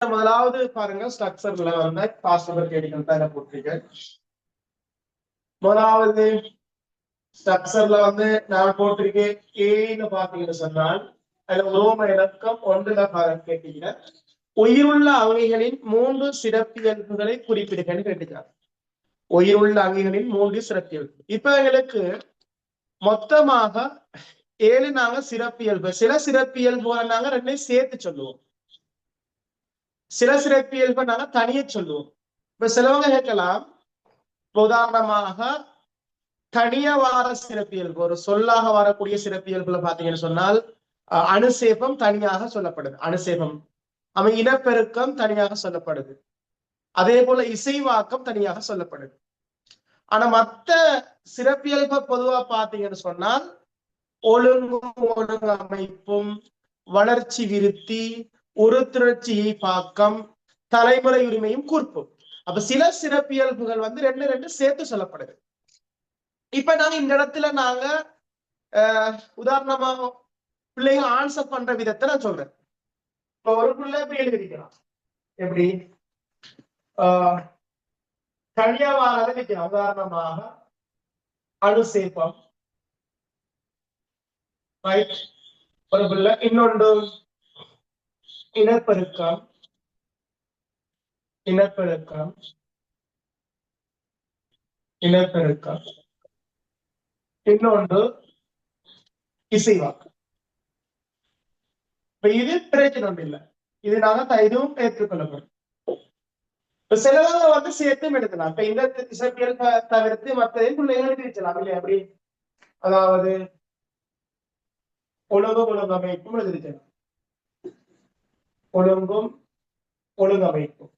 முதலாவது பாருங்க ஸ்ட்ரக்சர்ல வந்து பாஸ்ட் பேப்பர் கேட்டிகள் தான் போட்டிருக்கேன். முதலாவது ஸ்ட்ரக்சர்ல வந்து நான் போட்டிருக்கேன் ஏன்னு பாத்தீங்கன்னு சொன்னால் அதுல உரோம இலக்கம் 1ல கேட்டீங்க உயிருள்ள அவைகளின் 3 சிறப்பியல்புகளை குறிப்பிடுங்கன்னு கேட்டுக்கிறார். உயிருள்ள அவைகளின் 3 சிறப்பியல்பு. இப்ப எங்களுக்கு மொத்தமாக 7 நாங்க சிறப்பியல்பு, சில சிறப்பியல்புகளை நாங்க ரெண்டையும் சேர்த்து சொல்லுவோம், சில சிறப்பியல்பை நாங்க தனியே சொல்லுவோம். இப்ப சிலவங்க கேட்கலாம், உதாரணமாக தனியா வார சிறப்பியல்பு, ஒரு சொல்லாக வரக்கூடிய சிறப்பியல்புல பாத்தீங்கன்னு சொன்னால் அணுசேபம் தனியாக சொல்லப்படுது, அணுசேபம். அவன் இனப்பெருக்கம் தனியாக சொல்லப்படுது, அதே போல இசைவாக்கம் தனியாக சொல்லப்படுது. ஆனா மத்த சிறப்பியல்பை பொதுவா பாத்தீங்கன்னு சொன்னால் ஒழுங்கமைப்பும் வளர்ச்சி விருத்தி உருத்திரட்சியை பாக்கம் தலைமுறை உரிமையும் கூர்ப்பும். அப்ப சில சிறப்பியல்புகள் வந்து ரெண்டு சேர்த்து சொல்லப்படுது. இப்ப நாங்க இந்த இடத்துல நாங்க உதாரணமா பிள்ளைங்க ஆன்சர் பண்ற விதத்தை நான் சொல்றேன். இப்ப ஒரு பிள்ளை எப்படி எழுதிக்கலாம், எப்படி தனியாவாக வைக்கலாம். உதாரணமாக அணுசேபம், ரைட், ஒரு பிள்ளை. இன்னொன்று இனப்பெருக்கம், இனப்பெருக்கம், இனப்பெருக்கம். இன்னொன்று இசைவாக்கம். இப்ப இது பிரச்சனை ஒன்று இல்லை, இது நாங்க இதுவும் ஏற்றுக்கொள்ளப்படும். சிலவங்க வந்து சேர்த்தும் எடுக்கலாம். இப்ப இந்த இசைப்பியல் தவிர்த்து மற்றதையும் பிள்ளைகள் எழுதிக்கலாம் இல்லையா? அப்படி அதாவது ஒழுங்கமைப்பும் எழுதிக்கலாம், ஒழுங்கமைப்பும்,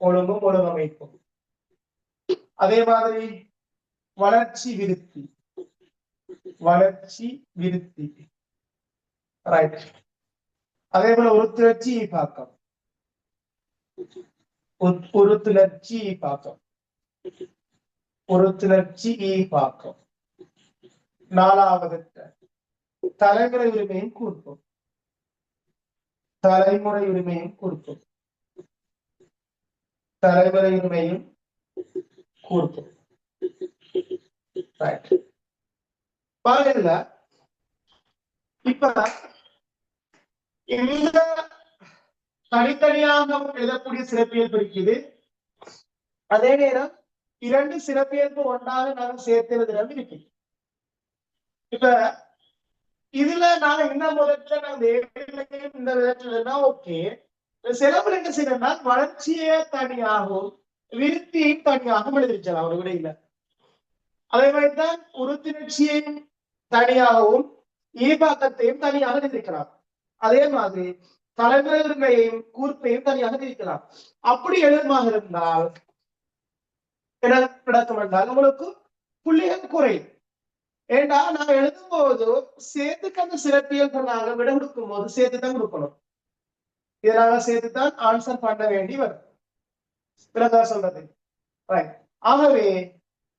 ஒழுங்கமைப்பும். அதே மாதிரி வளர்ச்சி விருத்தி, ரைட். அதே போல உருத்திரட்சி பாக்கம், உருத்திரட்சி பாக்கம். நாலாவது தலைமுறை உரிமையும் கூர்ப்பும், தலைமுறை உரிமையும் கூர்ப்பும், தலைமுறை உரிமையும் கூர்ப்பும். பாருங்க, இப்ப இந்த தனித்தனியாக எழுதக்கூடிய சிறப்பியல்பு இருக்குது, அதே நேரம் 2 சிறப்பியல்பு ஒன்றாக நாங்கள் சேர்த்து எழுதுறது இருக்கு. இப்ப இதுல நாங்க இந்த முதல்ல நாங்க இந்த விதத்துல ஓகே, சிலபு என்ன செய்யறோம்னா வளர்ச்சியே தனியாகவும் விருத்தியும் தனியாகவும் எழுதிருச்சலாம் ஒரு விடையில. அதே மாதிரிதான் உருத்திரட்சியையும் தனியாகவும் ஈபாக்கத்தையும் தனியாக எழுதிருக்கலாம். அதே மாதிரி தலைமுறை உரிமையையும் கூர்ப்பையும் தனியாக இருக்கலாம். அப்படி எழுதுமாக இருந்தால் நடக்கும் என்றால் உங்களுக்கு புள்ளிகள் குறையும். ஏண்டா நாங்க எழுதும் போது சேர்த்துக்கு அந்த சிறப்பியல்பு நாங்க விட கொடுக்கும் போது சேர்த்துதான் கொடுக்கணும். இதை நாங்க சேர்த்துதான் ஆன்சர் பண்ண வேண்டி வரும். விளக்கா சொல்றது, ஆகவே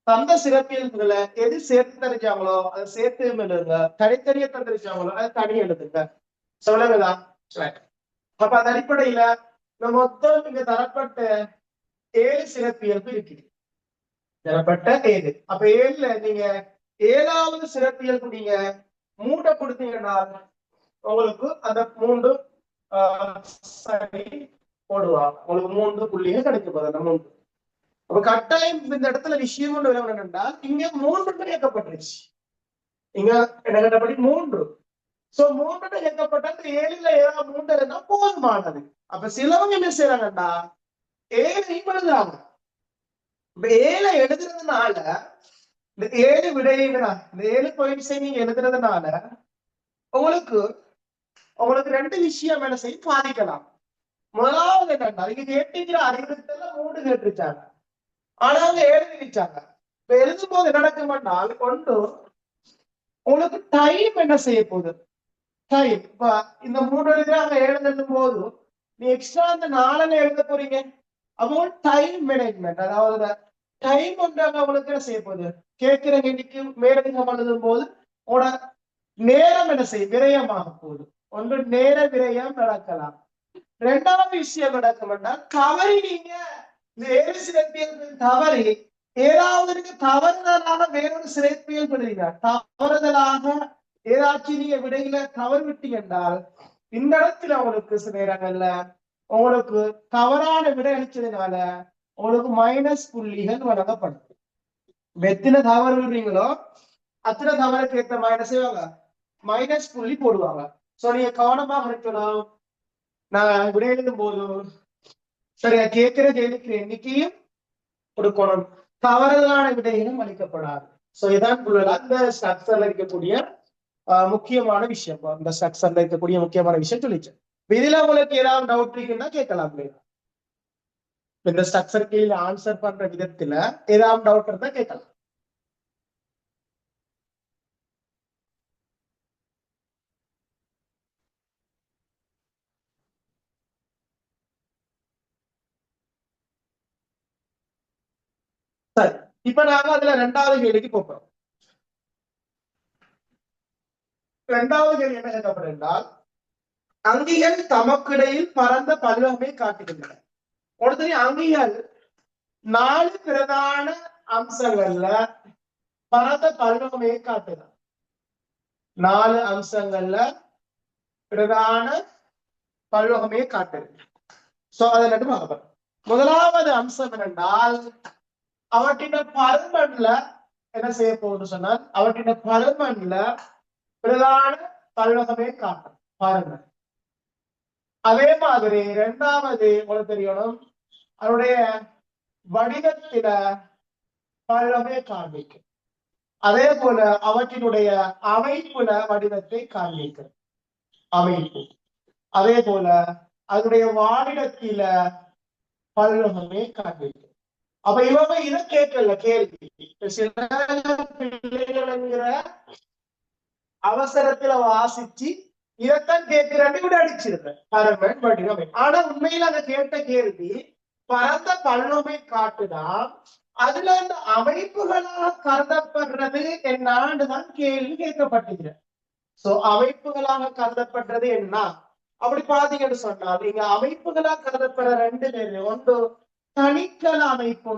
தந்த சிறப்பியல்புகளை எது சேர்த்து தெரிஞ்சாங்களோ அதை சேர்த்து எழுதுங்க, தனித்தனியா தந்திருச்சாங்களோ அதை தனி எழுதுங்க. சொல்லுங்களா? அப்ப அந்த அடிப்படையில மொத்தம் இங்க தரப்பட்ட 7 சிறப்பியல்பு இருக்குது, தரப்பட்ட 7. அப்ப 7ல நீங்க 7வது சிறப்பியல்பு நீங்க 3 கொடுத்தீங்கன்னா உங்களுக்கு அந்த 3 சரி போடுவாங்க, உங்களுக்கு 3 புள்ளிகள் கிடைக்கும். அந்த 3 அப்ப கட்டாயம் இந்த இடத்துல விஷயம் ஒன்று என்னன்னா இங்க 3 இயக்கப்பட்டுருச்சு, இங்க என்னப்படி 3. சோ 3 இயக்கப்பட்டால் 7ல 3 இருந்தா போதுமானது. அப்ப சிலவங்க என்ன செய்யறாங்கன்னா 7 எழுதுறாங்க. இப்ப 7 எழுதுறதுனால இந்த 7 விடையினா இந்த 7 பாயிண்ட்ஸை நீங்க எழுதுறதுனால உங்களுக்கு 2 விஷயம் என்ன செய்ய பாதிக்கலாம். முதலாவது என்னன்னா இங்க கேட்டுக்கிற அறிவுறுத்தல 3 கேட்டுருச்சாங்க, ஆனா அவங்க 7 எழுதிச்சாங்க. இப்ப எழுதும் போது நடக்கும்னால் ஒன்று உங்களுக்கு டைம் என்ன செய்ய போகுது, டைம். இப்ப இந்த 3 எழுதுறாங்க 7 எழுதும் போது நீ எக்ஸ்ட்ரா அந்த 4 எழுத போறீங்க. அப்போ டைம் மேனேஜ்மெண்ட், அதாவது டைம் ஒன்றாக அவங்களுக்கு என்ன செய்ய போகுது, கேட்கிற இன்னைக்கு மேலதிகம் எழுதும் போது உங்களோட நேரம் என்ன செய்ய விரயமாக போகுது. ஒன்று நேர விரயம் நடக்கலாம், ரெண்டாவது விஷயம் நடக்கும்னா தவறி நீங்க இந்த 7 சிறப்பியல்கள் தவறி ஏதாவது தவறுதலாக வேறொரு சிறப்பியல் பண்ணுறீங்க, தவறுதலாக ஏதாச்சும் நீங்க விடையில தவறு விட்டீங்க என்றால் இந்த இடத்துல உங்களுக்கு சில நேரங்கள்ல உங்களுக்கு தவறான விடை அளிச்சதுனால உங்களுக்கு மைனஸ் புள்ளிகள் வழங்கப்படும். எத்தனை தவறு விடுறீங்களோ அத்தனை தவறுக்கு ஏற்ற மைனஸ் மைனஸ் புள்ளி போடுவாங்க. சோ நீங்க கவனமாக இருக்கணும். நான் விடை எழுதும் போதும் சரியா கேட்கிற கேள்விக்கு எண்ணிக்கையும் கொடுக்கணும், தவறுதலான விடைகளும் அளிக்கப்படாது. சோ இதான் அந்த ஸ்ட்ரக்சர்ல இருக்கக்கூடிய முக்கியமான விஷயம். இந்த ஸ்ட்ரக்சர்ல இருக்கக்கூடிய முக்கியமான விஷயம் சொல்லிச்சு. இதுல உங்களுக்கு ஏதாவது டவுட் இருக்குன்னா கேட்கலாம். இந்த ஸ்ட்ரக்சர் கீழே ஆன்சர் பண்ற விதத்துல ஏதாவது டவுட் இருந்தா கேட்கலாம். சரி, இப்ப நாங்க அதுல ரெண்டாவது கேள்விக்கு போறோம். இரண்டாவது கேள்வி என்ன கேட்கப்படுகிறால், அங்கிகள் தமக்கிடையில் பரந்த பல்வகை காட்டுகின்றன. ஒருத்தர் அங்கிகள் 4 பிரதான அம்சங்கள்ல பரந்த பல்வகையை காட்டுதான். 4 அம்சங்கள்ல பிரதான பல்வகமையை காட்டுது. சோ அதை பார்ப்போம். முதலாவது அம்சம் என்னென்றால் அவற்றின் பருமன்ல என்ன செய்ய போகுது சொன்னால் அவற்றின் பருமன்ல பிரதான பல்வகமே காட்டும் பாருங்க. அதே மாதிரி இரண்டாவது உங்களுக்கு தெரியணும் அவருடைய வடிவத்தில பல்வகை காண்பிக்கும். அதே போல அவற்றினுடைய அமைப்புல வடிவத்தை காண்பிக்கும் அமைப்பு. அதே போல அதனுடைய வானிடத்தில பல்வகமே காண்பிக்கும். அப்ப இவங்க இதை கேட்கல கேள்வி. சில பிள்ளைகள்ங்கிற அவசரத்துல வாசிச்சு இதைத்தான் கேட்கிறாண்டி விட அடிச்சிருக்கேன். ஆனா உண்மையில அந்த கேட்ட கேள்வி பரந்த பல்வகை காட்டுதான். அதுல இந்த அமைப்புகளாக கருதப்படுறது என்னாண்டுதான் கேள்வி கேட்கப்பட்டிருக்கிறேன். சோ அமைப்புகளாக கருதப்படுறது என்ன அப்படி பாத்தீங்கன்னு சொன்னால் இங்க அமைப்புகளாக கருதப்படுற 2 பேர். ஒன்று தனிக்கல அமைப்பு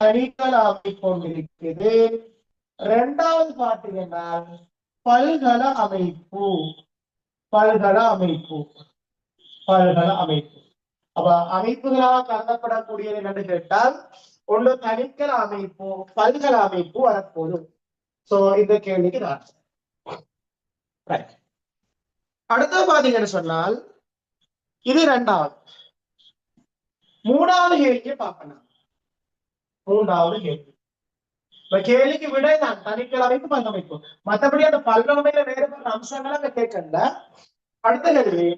தனிக்கல அமைப்பு இருக்குது. இரண்டாவது பாத்தீங்கன்னா பல்கல அமைப்பு. பல்கல அமைப்பு பல்கல அமைப்பு. அப்ப அமைப்புகளாக கருதப்படக்கூடியது என்னன்னு கேட்டால் ஒன்று தனிக்கல அமைப்பு, பல்கல அமைப்பு வரப்போதும். சோ இந்த கேள்விக்கு நான் அடுத்த பாத்தீங்கன்னு சொன்னால் இது இரண்டாவது. மூணாவது கேள்வியை பார்க்கணும். மூன்றாவது கேள்வி இப்ப கேள்விக்கு விட நான் தனிக்கல அமைப்பு பல்கமைப்பு, மற்றபடி அந்த பல்கமையில வேறுபட்ட அம்சங்களை அங்க கேட்கல. அடுத்த கேள்வி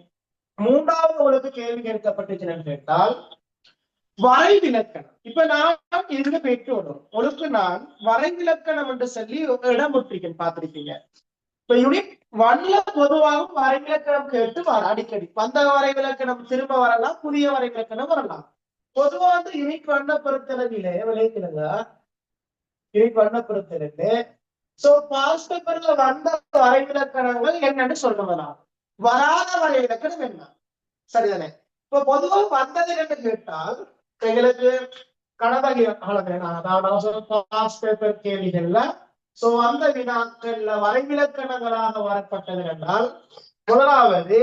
மூன்றாவது உங்களுக்கு கேள்வி கேட்கப்பட்டுச்சுன்னு கேட்டால் வரைவிலக்கணம். இப்ப நான் இருந்து பெற்று வரும் உங்களுக்கு நான் வரைவிலக்கணம் என்று சொல்லி இடம் விட்டிருக்கேன் பார்த்திருக்கீங்க. இப்ப யூனிட் 1ல பொதுவாக வரைவிலக்கணம் கேட்டு அடிக்கடி வந்த வரைவிலக்கணம் திரும்ப வரலாம், புதிய வரைவிலக்கணம் வரலாம். பொதுவா வந்து யூனிட் 1 பொறுத்தளவிலே விளைக்கிறங்க யூனிட் 1 பொறுத்தளவு சோ பாஸ்ட் பேப்பர்ல வந்த வரைவிலக்கணங்கள் என்னன்னு சொல்லலாம், வராத வரைவிலக்கணம் என்ன, சரிதானே? இப்ப பொதுவாக வந்தது என்று கேட்டால் எங்களுக்கு கணவகி பேப்பர் கேள்விகள்ல சோ அந்த வினாக்கள்ல வரைவிலக்கணங்களாக வரப்பட்டது என்றால் முதலாவது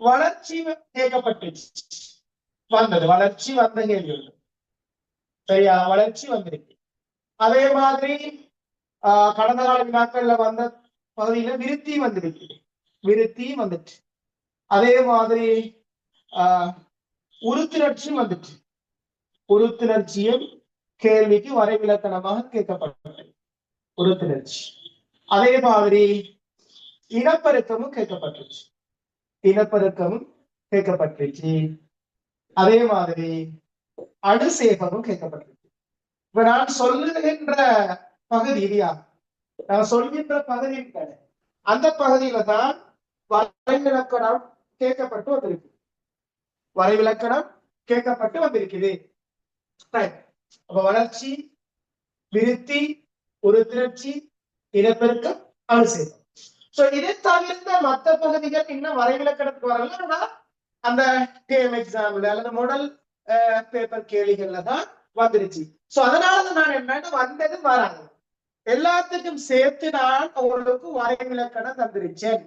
வளர்ச்சி கேட்கப்பட்டுச்சு வந்தது. வளர்ச்சி வந்த கேள்வி சரியா, வளர்ச்சி வந்திருக்கு. அதே மாதிரி கடந்த கால வினாக்கள்ல வந்த பகுதியில விருத்தி வந்திருக்கு, விருத்தி வந்துட்டு. அதே மாதிரி உருத்திரட்சி வந்துட்டு, உருத்திரட்சியும் கேள்விக்கு வரைவிலக்கணமாக கேட்கப்பட்டது உருத்திரட்சி. அதே மாதிரி இனப்பெருக்கமும் கேட்கப்பட்டுச்சு, இனப்பெருக்கமும் கேட்கப்பட்டுச்சு. அதே மாதிரி அனுசேபமும் கேட்கப்பட்டிருக்கு. இப்ப நான் சொல்லுகின்ற பகுதி இல்லையா, நான் சொல்கின்ற பகுதி அந்த பகுதியில தான் வரைவிலக்கணம் கேட்கப்பட்டு வந்திருக்கு, வரைவிலக்கணம் கேட்கப்பட்டு வந்திருக்குது. அப்ப வளர்ச்சி, விருத்தி, உருத்திரட்சி, இனப்பெருக்கம், அப்படி செய்யணும். சோ இதை தவிர்த்த மற்ற பகுதிகள் இன்னும் வரைவிலக்கணத்துக்கு வரல. ஆனா அந்த டேம் எக்ஸாம்ல அல்லது மாடல் பேப்பர் கேள்விகள்ல தான் வந்துருச்சு. சோ அதனாலதான் நான் என்னன்னா வந்தது வராது எல்லாத்துக்கும் சேர்த்து நான் உங்களுக்கு வரைவிலக்கணம் தந்திருச்சேன்.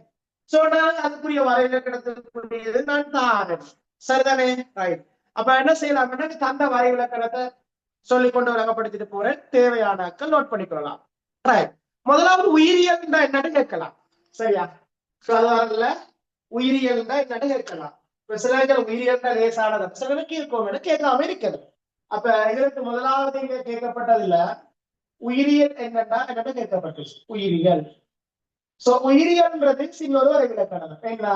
சோ நான் அதுக்குரிய வரைவிலக்கணத்துக்குரியது நான் தாரேன். சரிதானே? ரைட். அப்ப என்ன செய்யலாம்னா தந்த வரைவிலக்கணத்தை சொல்லிக் கொண்டு விளங்கப்படுத்திட்டு போறேன். தேவையானாக்கள் நோட் பண்ணிக்கொள்ளலாம். ரைட். முதலாவது உயிரியல் என்னன்னு கேட்கலாம். சரியா? வரல உயிரியல் என்னன்னு கேட்கலாம். சில உயிரியல் லேசானது சிலருக்கு இருக்கும் கேட்காம இருக்கிறது. அப்ப இதற்கு முதலாவது இங்க கேட்கப்பட்டதுல உயிரியல் என்னன்னு கேட்கப்பட்டுச்சு. உயிரியல். சோ உயிரியல்ன்றது இன்னொரு வரைவிலக்கணம். என்ன?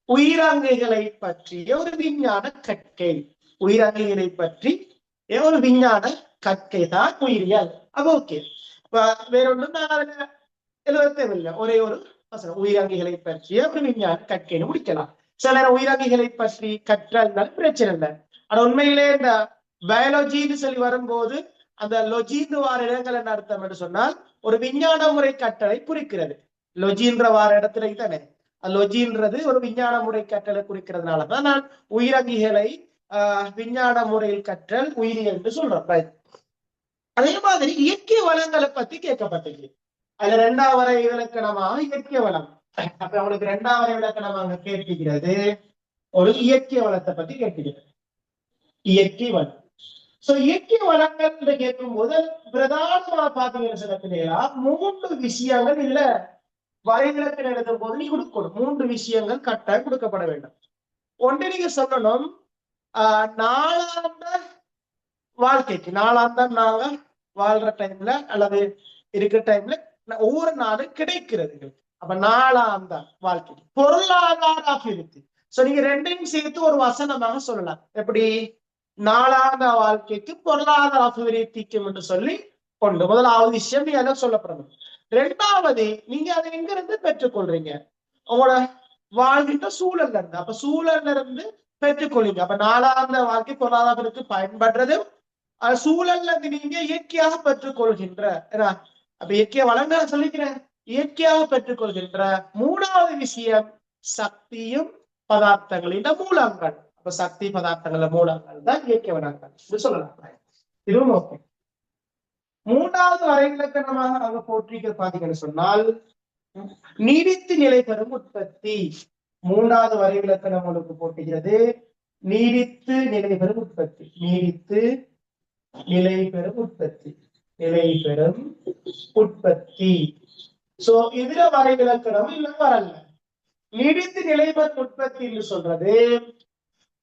உயிரங்கைகளை பற்றிய ஒரு விஞ்ஞான கற்கை. உயிரங்கைகளை பற்றி ஒரு விஞ்ஞான கற்கை தான் உயிரியல். அப்ப ஓகே. வேற ஒன்றும் நான் எழுத தேவையில்லை. ஒரே ஒரு உயிரங்கிகளை பற்றிய ஒரு விஞ்ஞான கற்கைன்னு முடிக்கலாம். சில நேரம் உயிரங்கிகளை பற்றி கற்றால் பிரச்சனை இல்லை. ஆனா உண்மையிலே இந்த பயாலஜின்னு சொல்லி வரும்போது அந்த லொஜின்னு வார இடங்கள் என்ன அர்த்தம் என்று சொன்னால் ஒரு விஞ்ஞான முறை கட்டளை குறிக்கிறது. லொஜின்ற வார இடத்துல தானே லொஜின்றது ஒரு விஞ்ஞான முறை கட்டளை குறிக்கிறதுனாலதான் நான் உயிரங்கிகளை விஞ்ஞான முறையில் கற்றல் உயிரியல் என்று சொல்றேன். அதே மாதிரி இயற்கை வளங்களை பத்தி கேட்கப்பட்டது. அதுல இரண்டாவது வரை இலக்கணமாக இயற்கை வளம். அப்ப அவங்களுக்கு இரண்டாவது வரை இலக்கணமாக கேட்கிறது ஒரு இயற்கை வளத்தை பத்தி கேட்கிறது. இயற்கை வளம். சோ இயற்கை வளங்கள் கேட்கும் போது பிரதானமா பாத்தீங்கன்னு சொன்னா 3 விஷயங்கள் இல்ல வரைவிலக்கணம் எழுதும் போது நீ கொடுக்கணும். 3 விஷயங்கள் கட்டாயம் கொடுக்கப்பட வேண்டும். ஒன்று நீங்க சொல்லணும் நாளாந்த வாழ்க்கைக்கு நாளாந்தம் நாங்க வாழ்ற டைம்ல அல்லது இருக்கிற டைம்ல ஒவ்வொரு நாளும் கிடைக்கிறது. அப்ப நாளாந்த வாழ்க்கைக்கு பொருளாதார அபிவிருத்தி. சோ நீங்க ரெண்டையும் சேர்த்து ஒரு வசனமாக சொல்லலாம். எப்படி? நாளாந்த வாழ்க்கைக்கு பொருளாதார அபிவிருத்திக்கும் என்று சொல்லி கொண்டு முதலாவது விஷயம் நீ அதை சொல்லப்படணும். ரெண்டாவது நீங்க அதை எங்க இருந்து பெற்றுக்கொள்றீங்க? உங்களோட வாழ்கின்ற சூழல்ல இருந்து. அப்ப சூழல்ல இருந்து பெற்றுக்கொள்ளுங்க. அப்ப நாளாந்த வாழ்க்கை பொருளாதாரத்துக்கு பயன்படுறது சூழல்ல நீங்க இயற்கையாக பெற்றுக்கொள்கின்ற. அப்ப இயற்கைய வளங்களை சொல்லிக்கிறேன். இயற்கையாக பெற்றுக்கொள்கின்ற மூணாவது விஷயம் சக்தியும் பதார்த்தங்கள் இந்த மூலங்கள். அப்ப சக்தி பதார்த்தங்கள மூலங்கள் தான் இயற்கை வளங்கள் சொல்லலாம். இதுவும் ஓகே. மூன்றாவது வரைவிலக்கணமாக அவங்க போற்றிக்க பாத்தீங்கன்னு சொன்னால் நீடித்து நிலை பெறும் உற்பத்தி. மூன்றாவது வரைவிலக்கணம் உங்களுக்கு போட்டுகிறது நீடித்து நிலை பெறும் உற்பத்தி. நீடித்து நிலை பெறும் உற்பத்தி. நிலை பெறும் உற்பத்தி. சோ இதுல வரைவிலக்கணம் இல்ல வரல. நீடித்து நிலை பெறும் உற்பத்தின்னு சொல்றது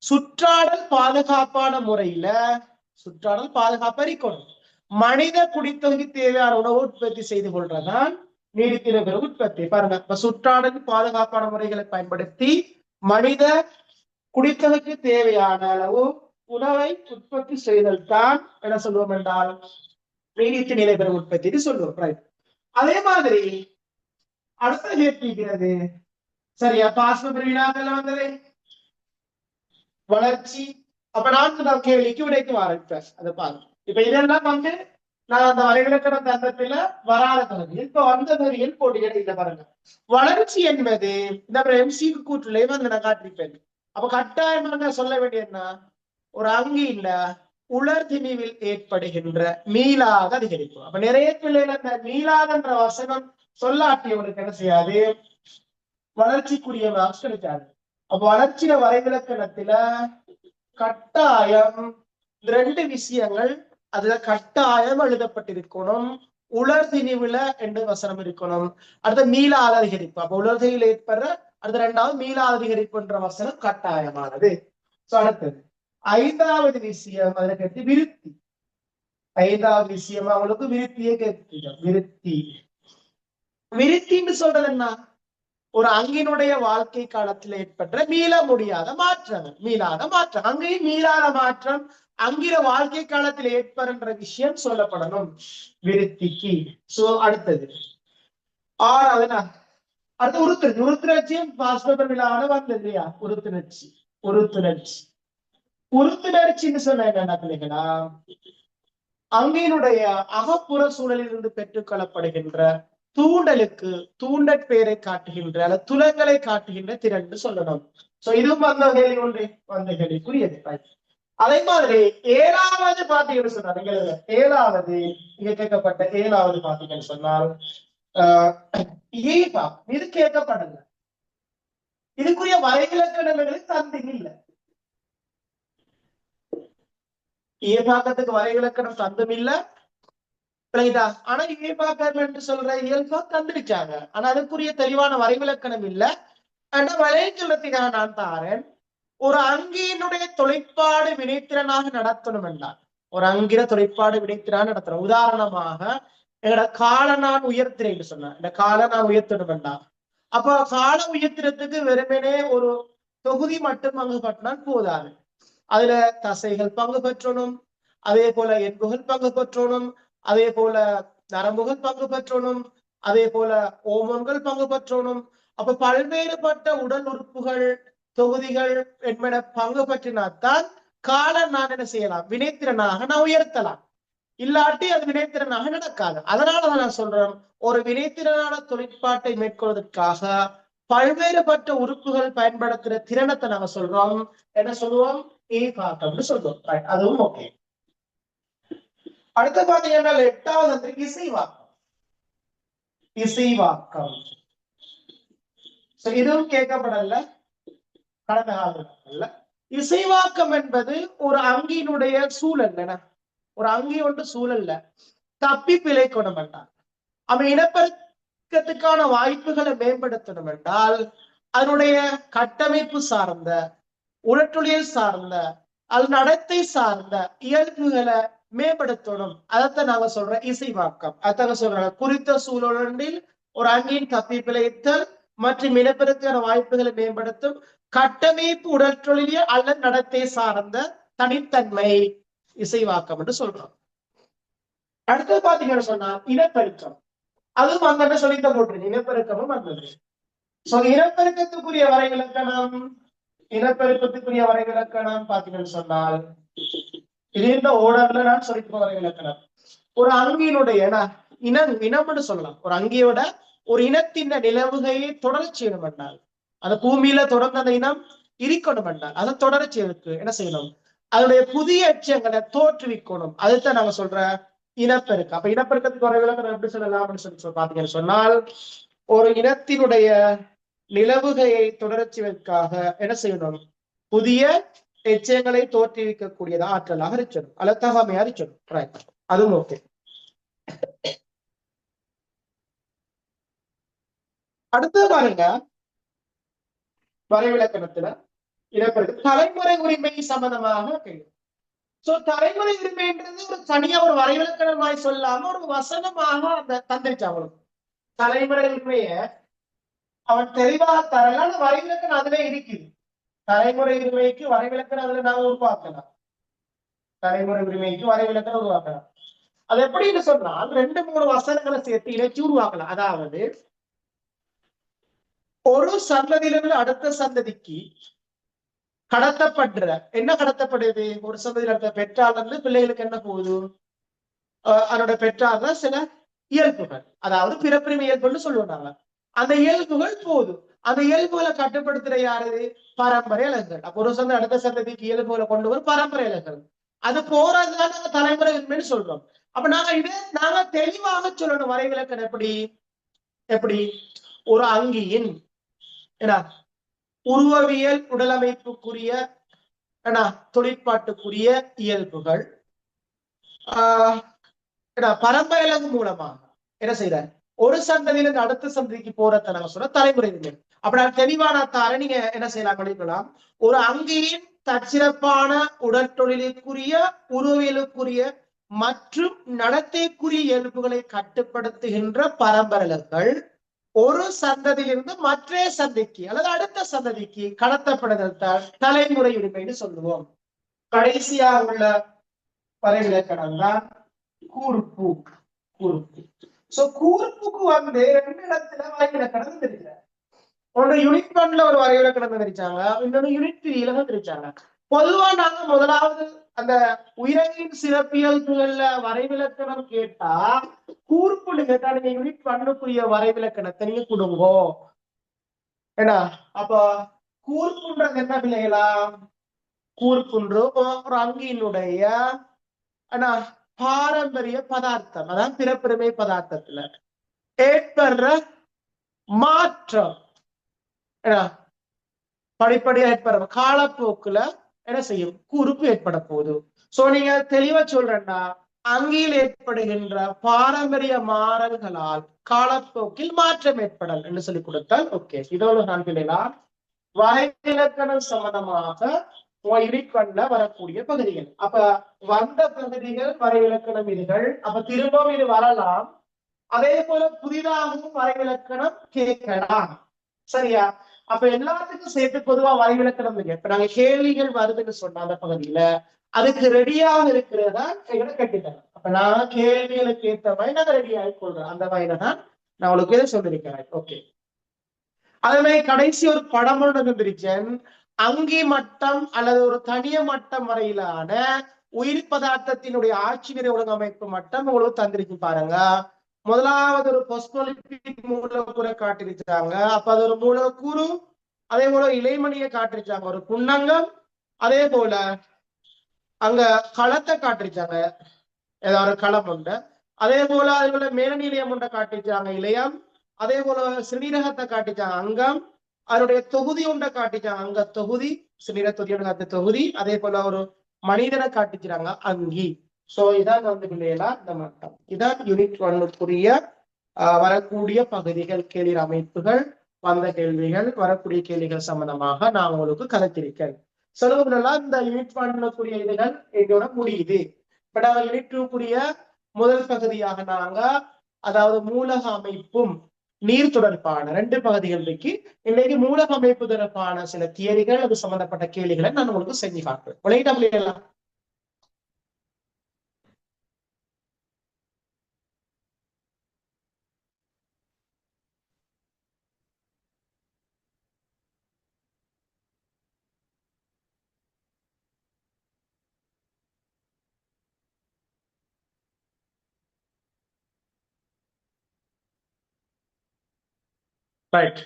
சுற்றாடல் பாதுகாப்பான முறையில சுற்றாடல் பாதுகாப்பா இருக்கணும். மனித குடித்தொகைக்கு தேவையான உணவு உற்பத்தி செய்து கொள்றதான் நீடித்து நிலை பெறும் உற்பத்தி. பாருங்க, இப்ப சுற்றாடல் பாதுகாப்பான முறைகளை பயன்படுத்தி மனித குடித்தொகைக்கு தேவையான அளவு உணவை உற்பத்தி செய்தல் தான் என்ன சொல்லுவோம் என்றால் நீடித்து நிலை பெறும் உற்பத்தின்னு சொல்லுவோம். அதே மாதிரி அடுத்த கேட்கிறது சரியா? பாஸ்ம வினாக்கள் வந்தது வளர்ச்சி. அப்ப 4 கேள்விக்கு விடைக்கு ஆரம்பிப்பேன். அதை பாருங்க. இப்ப இதெல்லாம் நான் அந்த வரைவிலக்கண தந்தத்துல வராத பகுதி. இப்ப வந்த பகுதியில் போட்டியிட பாருங்க. வளர்ச்சி என்பது இந்த எம்சிக்கு கூற்றுலயே நான் காட்டிருப்பேன். அப்ப கட்டாயமாக சொல்ல வேண்டியதுன்னா ஒரு அங்கியில உலர்திணிவில் ஏற்படுகின்ற மீளாத அதிகரிப்பு. அப்ப நிறைய பிள்ளைகள் அந்த மீளாதன்ற வசனம் சொல்லாட்டியவனுக்கு என்ன செய்யாது வளர்ச்சிக்குரிய மார்க்ஸ் கிடைக்காது. அப்ப வளர்ச்சியில வரைவிலக்கணத்துல கட்டாயம் 2 விஷயங்கள் அதுல கட்டாயம் எழுதப்பட்டிருக்கணும். உலர்திணிவுல 2 வசனம் இருக்கணும். அடுத்த மீளாத அதிகரிப்பு. அப்ப உலர்திணிவில் ஏற்படுற அடுத்த 2வது மீளாத அதிகரிப்புன்ற வசனம் கட்டாயமானது. அடுத்தது 5வது விஷயம் அதுல கேட்டு விருத்தி. 5வது விஷயம் அவங்களுக்கு விருத்தியே கேட்க. விருத்தி. விருத்தின்னு சொல்றது என்ன? ஒரு அங்கினுடைய வாழ்க்கை காலத்தில் ஏற்பட்ட மீள முடியாத மாற்றங்கள். மீளாத மாற்றம் அங்கேயும் மீளாத மாற்றம் அங்கிற வாழ்க்கை காலத்தில் ஏற்படுகின்ற விஷயம் சொல்லப்படணும் விருத்திக்கு. சோ அடுத்தது 6வது அடுத்து உருத்திரட்சி. உருத்திரட்சியும் பாஸ்பவிழான வந்தது இல்லையா? உருத்திரட்சி. உருத்திரட்சி. உருத்திரட்சின்னு சொன்ன என்ன பிள்ளைகளா? அங்கினுடைய அகப்புற சூழலில் இருந்து பெற்றுக்கொள்ளப்படுகின்ற தூண்டலுக்கு தூண்டற் பெயரை காட்டுகின்ற அல்லது துலங்களை காட்டுகின்ற திறன் சொல்லணும். சோ இதுவும் வந்த கேள்வி ஒன்று வந்த கேள்விக்குரியது. அதே மாதிரி 7வது பாத்தீங்கன்னு சொன்னாங்க. 7வது இங்க கேட்கப்பட்ட 7வது பாத்தீங்கன்னு சொன்னால் இது கேட்கப்படல. இதுக்குரிய வரைவிலக்கணங்களுக்கு தந்தை இல்லை. ஏபாக்கத்துக்கு வரைவிலக்கணம் தந்தும் இல்ல. ஆனா ஏபாக்கர்கள் என்று சொல்ற இயல்பா தந்திருக்காங்க. ஆனா அதுக்குரிய தெளிவான வரைவிலக்கணம் இல்ல. ஆனா வளைய சொல்லத்துக்காக நான் தாரேன். ஒரு அங்கியினுடைய தொழிற்பாடு வினைத்திறனாக நடத்தணும் என்றால் ஒரு அங்கிட தொழிற்பாடு வினைத்திறனாக நடத்தணும். உதாரணமாக எங்களோட காலை நான் உயர்த்துறேன்னு சொன்னேன். இந்த காலை நான் உயர்த்தணும் என்றால் அப்ப கால உயர்த்திறதுக்கு வெறுமனே ஒரு தொகுதி மட்டும் பங்கு பற்றினால் போதாது. அதுல தசைகள் பங்கு பெற்றணும், அதே போல எண்புகள் பங்கு பெற்றணும், அதே போல நரம்புகள் பங்கு பெற்றணும், அதே போல ஓமன்கள் பங்கு பெற்றணும். அப்ப பல்வேறுபட்ட உடல் உறுப்புகள் தொகுதிகள் என்பன பங்கு பற்றினால்தான் கால நான் என்ன செய்யலாம், வினைத்திறனாக நான் உயர்த்தலாம். இல்லாட்டி அது வினைத்திறனாக நடக்காது. அதனாலதான் நான் சொல்றேன், ஒரு வினைத்திறனான தொழிற்பாட்டை மேற்கொள்வதற்காக பல்வேறுபட்ட உறுப்புகள் பயன்படுத்துற திறனத்தை நாங்க சொல்றோம். என்ன சொல்லுவோம்? ஏகாக்கம்னு சொல்றோம். அதுவும் ஓகே. அடுத்த பாத்தீங்கன்னா 8வது வந்து இசைவாக்கம். இசைவாக்கம் இதுவும் கேட்கப்படல கடந்த காலங்கள்ல. இசைவாக்கம் என்பது ஒரு அங்கியினுடைய சூழல். என்ன ஒரு அங்கி ஒன்று சூழல்ல தப்பி பிழை கொண்டு வேண்டாம். அவன் இனப்பெருக்கத்துக்கான வாய்ப்புகளை மேம்படுத்தணும் என்றால் அதனுடைய கட்டமைப்பு சார்ந்த உடற்றொழியல் சார்ந்த அது நடத்தை சார்ந்த இயல்புகளை மேம்படுத்தணும். அதைத்தான் நாங்க சொல்ற இசைவாக்கம். அதாங்க சொல்ற குறித்த சூழலில் ஒரு அங்கியின் தப்பி பிழைத்தல் மற்றும் இனப்பெருக்கான வாய்ப்புகளை மேம்படுத்தும் கட்டமைப்பு உடற்றொழிய அல்லது நடத்தை சார்ந்த தனித்தன்மை இசைவாக்கம் என்று சொல்றோம். அடுத்தது பாத்தீங்கன்னு சொன்னா இனப்பெருக்கம். அதுவும் அங்க சொல்லித்த போட்டு இனப்பெருக்கமும் வந்தது. இனப்பெருக்கத்துக்குரிய வரைவிலக்கணம் இனப்பெருக்கத்துக்குரிய வரைவிலக்கணம் பாத்தீங்கன்னு சொன்னால் இது இந்த ஓடர்ல நான் சொல்லிட்டு வரைவிலக்கணம். ஒரு அங்கியினுடைய இனம்னு சொல்லலாம். ஒரு அங்கியோட ஒரு இனத்தின் நிலவுகையை தொடர்ச்சி செய்யணும் என்றால் அந்த பூமியில தொடர்ந்த அந்த இனம் இருக்கணும் என்றால் அதை தொடர்ச்சிக்கு என்ன செய்யணும், அதனுடைய புதிய எச்சங்களை தோற்றுவிக்கணும். அதுதான் நாங்க சொல்ற இனப்பெருக்கம். அப்ப இனப்பெருக்கத்துக்கு வரைவிலக்கணம் எப்படி சொல்லலாம் அப்படின்னு சொல்லி பாத்தீங்கன்னு சொன்னால் ஒரு இனத்தினுடைய நிலவுகையை தொடர்ச்சிவதற்காக என்ன செய்யணும், புதிய எச்சங்களை தோற்றுவிக்கக்கூடியதா ஆற்றலாக இருக்கணும் அல்லது தகமையா இருக்கணும். அதுவும் ஓகே. அடுத்தது பாருங்க, வரைவிலக்கணத்துல இனப்பெருக்கம் தலைமுறை உரிமை சம்பந்தமாக கேள்வி. தலைமுறை உரிமைன்றது ஒரு தனியா ஒரு வரைவிலக்கணமாய் சொல்லாம ஒரு வசனமாக அந்த தந்திரிச்சாங்களும் தலைமுறை உரிமைய அவன் தெளிவாக தரல. வரைவிலக்கணம் அதுல இருக்குது. தலைமுறை உரிமைக்கு வரைவிலக்கணம் அதுல நாம உருவாக்கலாம். தலைமுறை உரிமைக்கு வரைவிலக்கணம் உருவாக்கலாம். அது எப்படின்னு சொன்னால் 2-3 வசனங்களை சேர்த்து இணைச்சு உருவாக்கலாம். அதாவது ஒரு சந்ததியிலிருந்து அடுத்த சந்ததிக்கு கடத்தப்படுற என்ன கடத்தப்படுது, ஒரு சந்ததியில அடுத்த பெற்றால் இருந்து பிள்ளைகளுக்கு என்ன போகுது, அதனோட பெற்றார்ல சில இயல்புகள், அதாவது பிறப்புரிமை இயல்புன்னு சொல்லுவாங்க. அந்த இயல்புகள் போதும். அந்த இயல்புகளை கட்டுப்படுத்துற யாரு, பரம்பரை அழகுகள். அப்ப ஒரு சந்தை அடுத்த சந்ததிக்கு இயல்புகளை கொண்டு வரும் பரம்பரை அழகுகள். அது போறதுதான் நாங்க தலைமுறை உண்மைன்னு சொல்றோம். அப்ப நாங்க தெளிவாக சொல்லணும் வரைவிலக்கணம் எப்படி எப்படி ஒரு அங்கியின் உருவவியல் உடலமைப்புக்குரிய தொழிற்பாட்டுக்குரிய இயல்புகள் பரம்பரையலகு மூலமாக என்ன செய்யற ஒரு சந்ததியிலிருந்து அடுத்த சந்ததிக்கு போறத நாங்க சொல்ற தலைமுறை. அப்படி தெளிவான தார நீங்க என்ன செய்யலாம் படிக்கலாம். ஒரு அங்கியின் தற்சிறப்பான உடற்தொழிலுக்குரிய உருவியலுக்குரிய மற்றும் நடத்தைக்குரிய இயல்புகளை கட்டுப்படுத்துகின்ற பரம்பரைகள் ஒரு சந்ததியிலிருந்து மற்ற சந்தைக்கு அல்லது அடுத்த சந்ததிக்கு கடத்தப்படுதல் தலைமுறை உரிமைன்னு சொல்லுவோம். கடைசியா உள்ள வரைவிலக்கணம் தான் கூர்ப்பு. கூர்ப்புக்கு வந்து 2 இடத்துல வரைவிலக்கணம் தெரிஞ்சாங்க. ஒன்று யூனிட் 1ல ஒரு வரைவிலக்கணம் தெரிச்சாங்க, இன்னொன்னு யூனிட் 3ல தெரிச்சாங்க. பொதுவா நாங்க முதலாவது அந்த உயிரங்கின் சிறப்பியல்புகள்ல வரைவிலக்கணம் கேட்டா கூர்ப்புன்னு கேட்டா நீங்க யூனிட் பண்ணக்கூடிய வரைவிலக்கணத்தை நீங்க கொடுங்கோ. ஏன்னா அப்ப கூர்ப்புன்றது என்ன பிள்ளைகளா? கூர்ப்புன்று ஒரு அங்கியினுடைய ஆனா பாரம்பரிய பதார்த்தம், அதான் பிறப்புரிமை பதார்த்தத்துல ஏற்படுற மாற்றம் படிப்படியா ஏற்படுற காலப்போக்குல என்ன செய்யும்? கூறுப்பு ஏற்பட போகுது. சோ நீங்க தெளிவா சொல்றேன்னா அங்கியில் ஏற்படுகின்ற பாரம்பரிய மாறல்களால் காலப்போக்கில் மாற்றம் ஏற்படல் என்று சொல்லி கொடுத்தால் ஓகே. இதோட நான் பிள்ளைலாம் வரைவிலக்கணம் சம்பந்தமாக பண்ண வரக்கூடிய பகுதிகள். அப்ப வந்த பகுதிகள் வரைவிலக்கணம் இதுகள். அப்ப திரும்பவும் இது வரலாம். அதே போல புதிதாகவும் வரைவிலக்கணம் கேட்கலாம். சரியா? அப்ப எல்லாத்துக்கும் சேர்த்து பொதுவா வரைவிலக்கணம் இருக்கு. இப்ப நாங்க கேள்விகள் வருதுன்னு சொன்ன அந்த பகுதியில அதுக்கு ரெடியாக இருக்கிறதா எங்களை கட்டித்தரேன். அப்ப நான் கேள்விகளுக்கு ஏற்ற மாதிரி நாங்க ரெடி ஆகி கொள்றேன். அந்த வகையில தான் நான் உங்களுக்கு இதை சொல்லியிருக்கிறேன். ஓகே. அதே மாதிரி கடைசி ஒரு படம் இருந்திருக்கேன். அங்கி மட்டம் அல்லது ஒரு தனிய மட்டம் வரையிலான உயிர் பதார்த்தத்தினுடைய ஆட்சி நிறை ஒழுங்கமைப்பு மட்டம் உங்களுக்கு தந்திருக்கு பாருங்க. முதலாவது ஒரு பொஸ்போலிபிட் மூலக்கூறை காட்டிருச்சாங்க. அப்ப அது ஒரு மூலக்கூறு. அதே போல இலைமணியை காட்டிருச்சாங்க, ஒரு புன்னங்கம். அதே போல அங்க களத்தை காட்டிருச்சாங்க, ஏதாவது ஒரு களம் உண்டு. அதே போல அதுல மேலநிலையம் ஒன்றை காட்டிச்சாங்க, இளையம். அதே போல சிறுநீரகத்தை காட்டிச்சாங்க, அங்கம். அதனுடைய தொகுதி ஒன்றை காட்டிச்சாங்க, அங்க தொகுதி, சிறுநீர தொகுதி தொகுதி. அதே போல ஒரு மனிதனை காட்டிச்சாங்க, அங்கி. சோ இதான் வந்து பிள்ளைகளா இந்த மட்டம். இதான் யூனிட் 1க்குரிய வரக்கூடிய பகுதிகள், கேள்வி அமைப்புகள், வந்த கேள்விகள், வரக்கூடிய கேள்விகள் சம்பந்தமாக நான் உங்களுக்கு கதைத்திருக்கேன். சொல்லுவதெல்லாம் இந்த யூனிட் 1க்குரிய இதுகள் எங்களோட முடியுது. இப்ப நாங்கள் யூனிட் 2க்குரிய முதல் பகுதியாக நாங்க அதாவது மூலக அமைப்பும் நீர் தொடர்பான 2 பகுதிகள் இருக்கு. இன்னைக்கு மூலக அமைப்பு தொடர்பான சில தியரிகள், அது சம்பந்தப்பட்ட கேள்விகளை நான் உங்களுக்கு செஞ்சு காட்டுறேன். விளையாடலாம். ரைட்.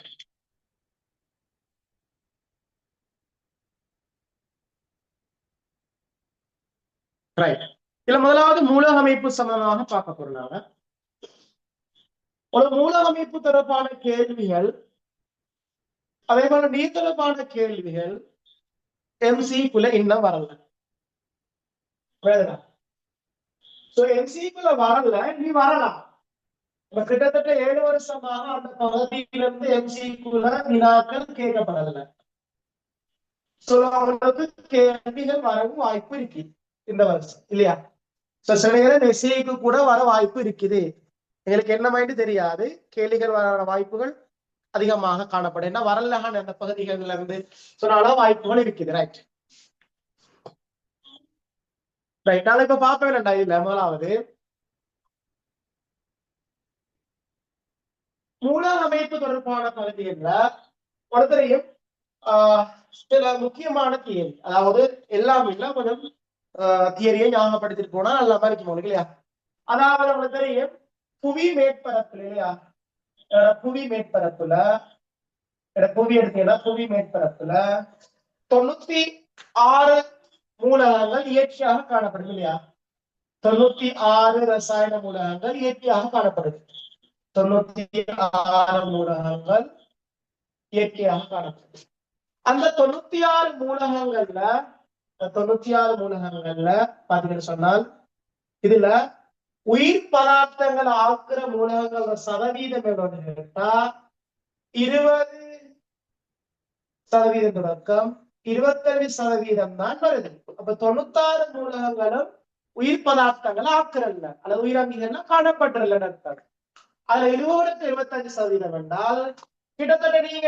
ரைட். இதுல முதலாவது மூலக அமைப்பு சம்பந்தமாக பார்க்க போறாங்க. ஒரு மூலக அமைப்பு தொடர்பான கேள்விகள், அதே போல நீர் தொடர்பான கேள்விகள் எம்சிக்குள்ள இன்னும் வரல. எம்சிக்குள்ள வரல, நீ வரலாம். கிட்டத்தட்ட 7 வருஷமாக அந்த பகுதியிலிருந்து எம்சிக்குள்ள வினாக்கள் கேட்கப்படல. அவங்களுக்கு கேள்விகள் வரவும் வாய்ப்பு இருக்கு இந்த வருஷம், இல்லையா? சில நேரம் எஸ்சிக்கு கூட வர வாய்ப்பு இருக்குது. எங்களுக்கு என்ன மாதிரி தெரியாது, கேள்விகள் வர வாய்ப்புகள் அதிகமாக காணப்படும். ஏன்னா வரலான அந்த பகுதிகள்ல இருந்து சொன்னால வாய்ப்புகள் இருக்குது. ரைட். ரைட். நாளை இப்ப பார்ப்ப வேண்டாம். இதுல முதலாவது மூலக அமைப்பு தொடர்பான பகுதியில ஒருத்தரையும் சில முக்கியமான தியரி, அதாவது எல்லாம் இல்ல, கொஞ்சம் தியரியை ஞாபகப்படுத்திட்டு போனா நல்ல மாதிரி இருக்கும் இல்லையா? அதாவது உங்களுக்கு தெரியும், புவி மேற்பரப்புல இல்லையா, புவி மேற்பரப்புல புவி எடுத்தீங்கன்னா புவி மேற்பரப்புல 96 மூலகங்கள் இயற்கையாக காணப்படுது இல்லையா? 96 ரசாயன மூலகங்கள் இயற்கையாக காணப்படுது. 96 மூலகங்கள் இயற்கையாக காணப்படுது. அந்த 96 மூலகங்கள்ல 96 மூலகங்கள்ல பாத்தீங்கன்னு சொன்னால் இதுல உயிர் பதார்த்தங்கள் ஆக்குற மூலகங்களோட சதவீதம் எவ்வளவு கேட்டா 20% தொடக்கம் 25% தான் வருது. அப்ப 96 மூலகங்களும் உயிர் பதார்த்தங்கள் ஆக்குறல்ல அல்லது உயிரங்கிகள்லாம் காணப்படுறல அர்த்தம். அதுல 20-25% என்றால் கிட்டத்தட்ட நீங்க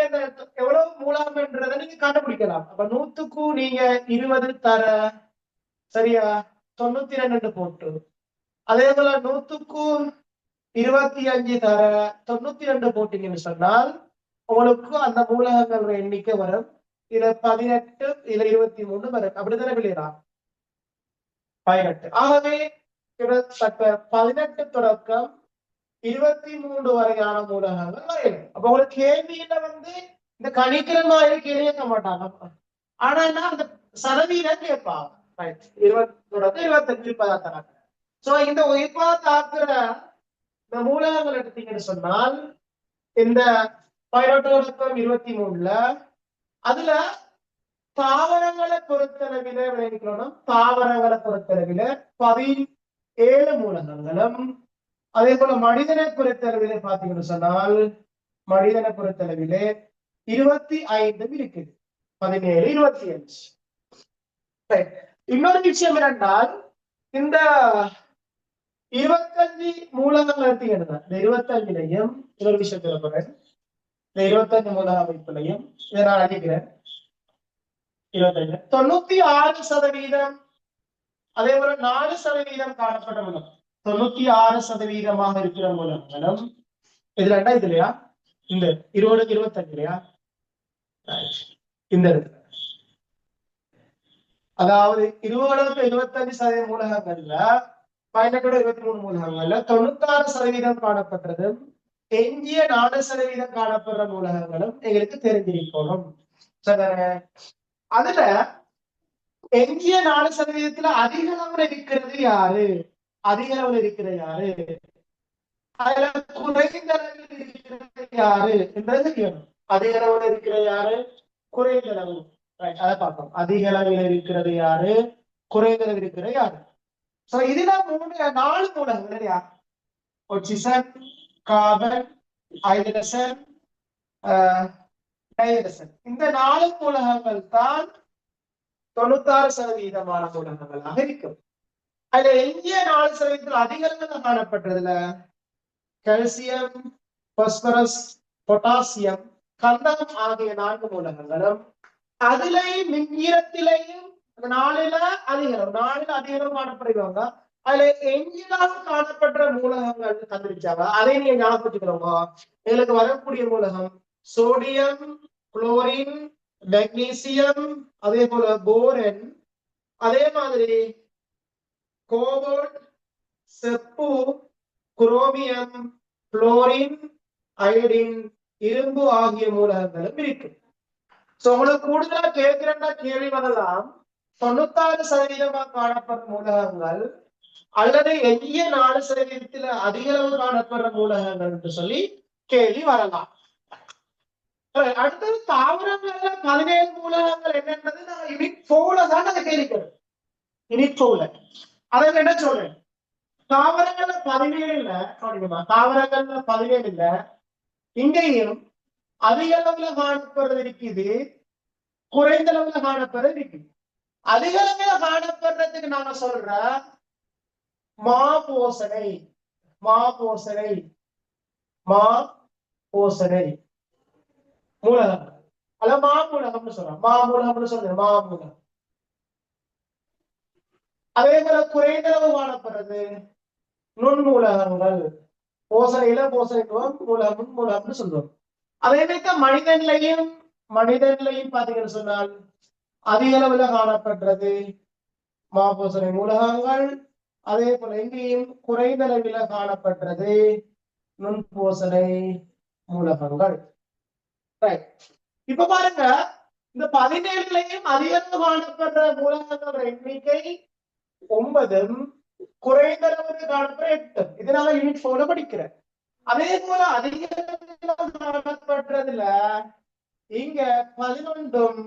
எவ்வளவு மூலம் என்றதை நீங்க கண்டுபிடிக்கலாம். அப்ப 100க்கும் நீங்க 20 தர சரியா 92 போட்டு, அதே போல 100க்கும் 25 தர 92 போட்டீங்கன்னு சொன்னால் உங்களுக்கு அந்த மூலகங்கள் எண்ணிக்கை வரும். இதுல 18, இதுல 23 வரும். அப்படித்தானே பிள்ளையா? 18. ஆகவே கிட்டத்தட்ட 18 தொடக்கம் 23 வரையான மூலகங்கள் வரையணும். அப்ப உங்களுக்கு கேள்வியில இந்த கணிக்கிற மாதிரி கேட்க மாட்டாங்க. ஆனா என்ன அந்த சதவீதம் கேட்பாங்க. 20 தொடக்கம் 25 தராங்க. சோ இந்த உயிர்ப்பாத்தாக்குற இந்த மூலகங்கள் எடுத்தீங்கன்னு சொன்னால் இந்த 18 தொடக்கம் 23ல அதுல தாவரங்களை பொறுத்தளவில விளைவிக்கணும். தாவரங்களை பொறுத்தளவில 17 மூலகங்களும், அதே போல மனிதனை பொறுத்தளவிலே பாத்தீங்கன்னு சொன்னால் மனிதனை பொறுத்தளவிலே 25 இருக்குது. 17, 25. இன்னொரு விஷயம் என்னென்றால் இந்த 25 மூலங்கள் எடுத்தீங்கன்னா இந்த 25லையும் இன்னொரு விஷயம் சொல்லப்படுறேன். இந்த 25 மூல அமைப்புலையும் இதை நான் அழிக்கிறேன். 25 96%, அதே போல 4% காணப்பட்ட மூலம் 96% இருக்கிற மூலங்களும் இதுல என்ன இது இல்லையா, இந்த 20 25 இல்லையா, இந்த இடத்துல அதாவது 20-25% மூலகங்கள்ல 18-23 மூலகங்கள்ல 96% காணப்பட்டது. எஞ்சிய 4% காணப்படுற மூலகங்களும் எங்களுக்கு தெரிஞ்சிருக்கணும். அதுல எஞ்சிய 4%த்துல அதிக அளவுல இருக்கிறது யாரு, அதிக அளவுல இருக்கிறது யாரு, அதுல குறைந்த அளவில் இருக்கிறது யாரு என்றது தெரியணும். அதிக அளவுல இருக்கிறது யாரு, குறைந்த அளவு, அதை பார்ப்போம். அதிக அளவில் இருக்கிறது யாரு, குறைந்த அளவில் இருக்கிறது யாரு. சோ இதுல 4 மூலங்கள் இல்லையா, ஆக்சிஜன், கார்பன், ஹைட்ரஜன், நைட்ரஜன். இந்த 4 மூலகங்கள் தான் 96% மூலகங்களாக இருக்கும். அதுல எஞ்சிய 4% அதிக அளவில் காணப்பட்டதுல கால்சியம், பாஸ்பரஸ், பொட்டாசியம், கந்தகம் ஆகிய 4 மூலகங்களும் அதுலயும் மின்னிறத்திலையும் 4ல அதிகம் காணப்படுகிறாங்க. அதுல எஞ்சியாக காணப்படுற மூலகங்கள் கண்டுபிடிச்சாங்க. அதை நீங்க ஞாபகப்படுத்திக்கிறோங்க. எங்களுக்கு வரக்கூடிய மூலகம் சோடியம், குளோரின், மெக்னீசியம், அதே போல போரன், அதே மாதிரி கோபால்ட், செப்பு, குரோமியம், குளோரின், அயோடின், இரும்பு ஆகிய மூலகங்களும் இருக்கு. சோ உங்களுக்கு கூடுதலா கேட்கிறேன்னா கேள்வி வரலாம், 96% காணப்படுற மூலகங்கள் அல்லது எஞ்சிய 4% அதிக அளவு காணப்படுற மூலகங்கள் என்று சொல்லி கேள்வி வரலாம். அடுத்தது தாவரங்கள்ல 17 மூலகங்கள் என்னன்றது நான் யூனிட் 4ல தான் அதை கேள்விக்கிறேன். யூனிட் 4ல அதை என்ன சொல்றேன், தாவரங்கள்ல 17ல இங்கேயும் அதிக அளவுல காணப்படுறது இருக்குது, குறைந்த அளவுல காணப்படுறது இருக்குது. அதிக அளவுல காணப்படுறதுக்கு நாங்க சொல்ற மாபோசனை மூலகம், அல்ல மாமூலகம்னு சொல்றோம். மாமூலகம்னு சொல்றேன், மாமூலகம். அதே போல குறைந்தளவு காணப்படுறது நுண்மூலகங்கள், போசனையில போசனைத்துவம் மூலகம்னு சொல்றோம். அதே போல மனிதன்லையும் பாத்தீங்கன்னு சொன்னால் அதிக அளவுல காணப்படுறது மாபோசனை மூலகங்கள். அதே போல எங்கேயும் குறைந்த அளவில் காணப்படுறது நுண்போசனை மூலகங்கள். இப்ப பாருங்க, இந்த 17லையும் அதிக அளவு காணப்படுற மூலகங்களோட எண்ணிக்கை 9, குறைந்த அளவுக்கு காணப்படுற 8. இதனால யூனிட் 4ல படிக்கிறேன். அதே போல அதிக காணப்படுறதுல இங்க 11,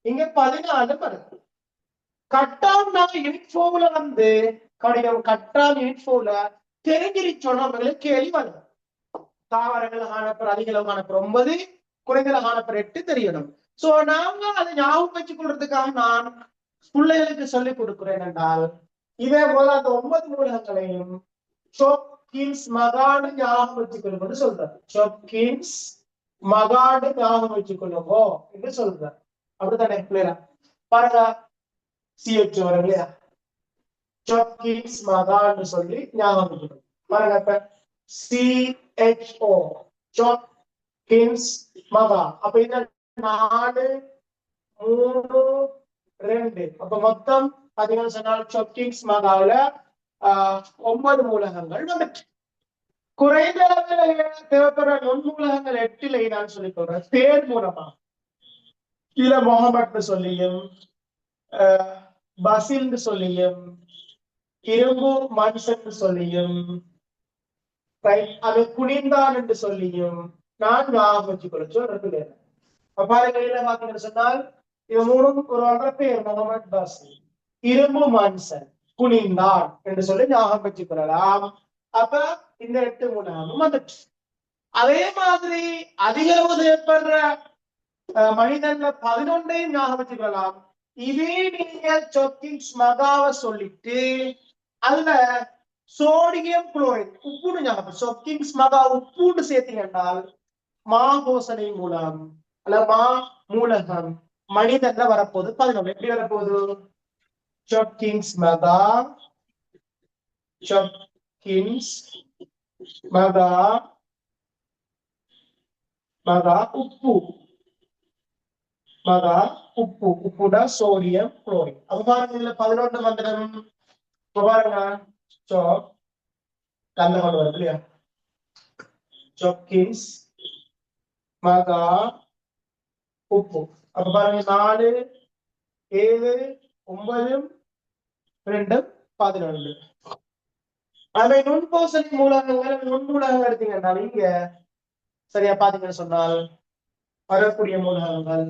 இங்க 14 வருது. கட்டாம் நாங்க யூனிட் 4ல கட்டாம் யூனிட் 4ல தெரிஞ்சிருச்சோம். நம்மளுக்கு கேள்வி வருது, தாவரங்கள் காணப்படுற அதிக அளவு காணப்படுற 9, குறைந்த காணப்படுற 8 தெரியணும். சோ நாங்க அதை ஞாபகம் வச்சுக் கொள்றதுக்காக நான் பிள்ளைகளுக்கு சொல்லிக் கொடுக்கிறேன் என்றால், இதே போல அந்த 9 மூலகங்களையும் ஷோப்கின்ஸ் மகாடு ஞாபகம் வச்சுக் கொள்ளும் சொல்றாரு. ஷோப்கின்ஸ் மகாடு ஞாபகம் வச்சுக் கொள்ளுங்கோ என்று சொல்றாரு. அப்படித்தானே பிள்ளையா? பாருங்க, CH வரும் இல்லையா, ஷோப்கின்ஸ் மகாடு சொல்லி ஞாபகம் வச்சுக்கணும். பாருங்க, இப்ப CHO ஷோப்கின்ஸ் மகா. அப்ப இந்த 4, 3, 2, அப்ப மொத்தம் பாத்தீங்கன்னு சொன்னால் சொக்கிங்ஸ் மகாவில 9 மூலகங்கள் வந்துட்டு குறைந்த அளவில் தேவைப்படுற நுண்மூலகங்கள் 8 நான் சொல்லி சொல்றேன் பேர் மூலமா கீழ முகமது சொல்லியும் பசில் சொல்லியும் இரும்பு மனுஷன் சொல்லியும் அது குனிந்தான் என்று சொல்லியும் நான் ஞாபகம் வச்சுக்கொள்ள சொல்றேன். பாருங்க பாத்தீங்கன்னு சொன்னால் இது மூணும் ஒரு பேர் முகமது பசில் இரும்பு மனுஷன் குனிந்தான் என்று சொல்லி ஞாபகம் வச்சுக்கொள்ளலாம். அப்ப இந்த 8 மூலகமும் வந்துட்டு அதே மாதிரி அதிக அளவு ஏற்படுற மனிதன்ல 11ஐயும் ஞாபகம் வச்சுக்கலாம். இதே நீங்க சொக்கிங்ஸ் மகாவை சொல்லிட்டு அதுல சோடியம் குளோரைட் உப்புன்னு ஞாபகம் சொக்கிங்ஸ் மகா உப்புன்னு சேர்த்தீங்கன்னால் மாபோசனை மூலம் அல்ல மா மூலகம் மனிதன்ல வரப்போகுது 11. எப்படி வரப்போகுது? சொக்கிங்ஸ் மகா சொக்கிங்ஸ் மகா மகா உப்பு மகா உப்பு உப்புடா சோடியம் குளோரைட். அப்ப பாருங்க இதுல 11 மந்திரம் பாருங்க கந்த கொண்டு வருது இல்லையா? சொக்கின்ஸ் மகா உப்பு. அப்ப பாருங்க 4 7 9 2 11. அதை நுண்போசனை மூலகங்கள் நுண்மூலகம் எடுத்தீங்கன்னா நீங்க சரியா பாத்தீங்கன்னு சொன்னால் வரக்கூடிய மூலகங்கள்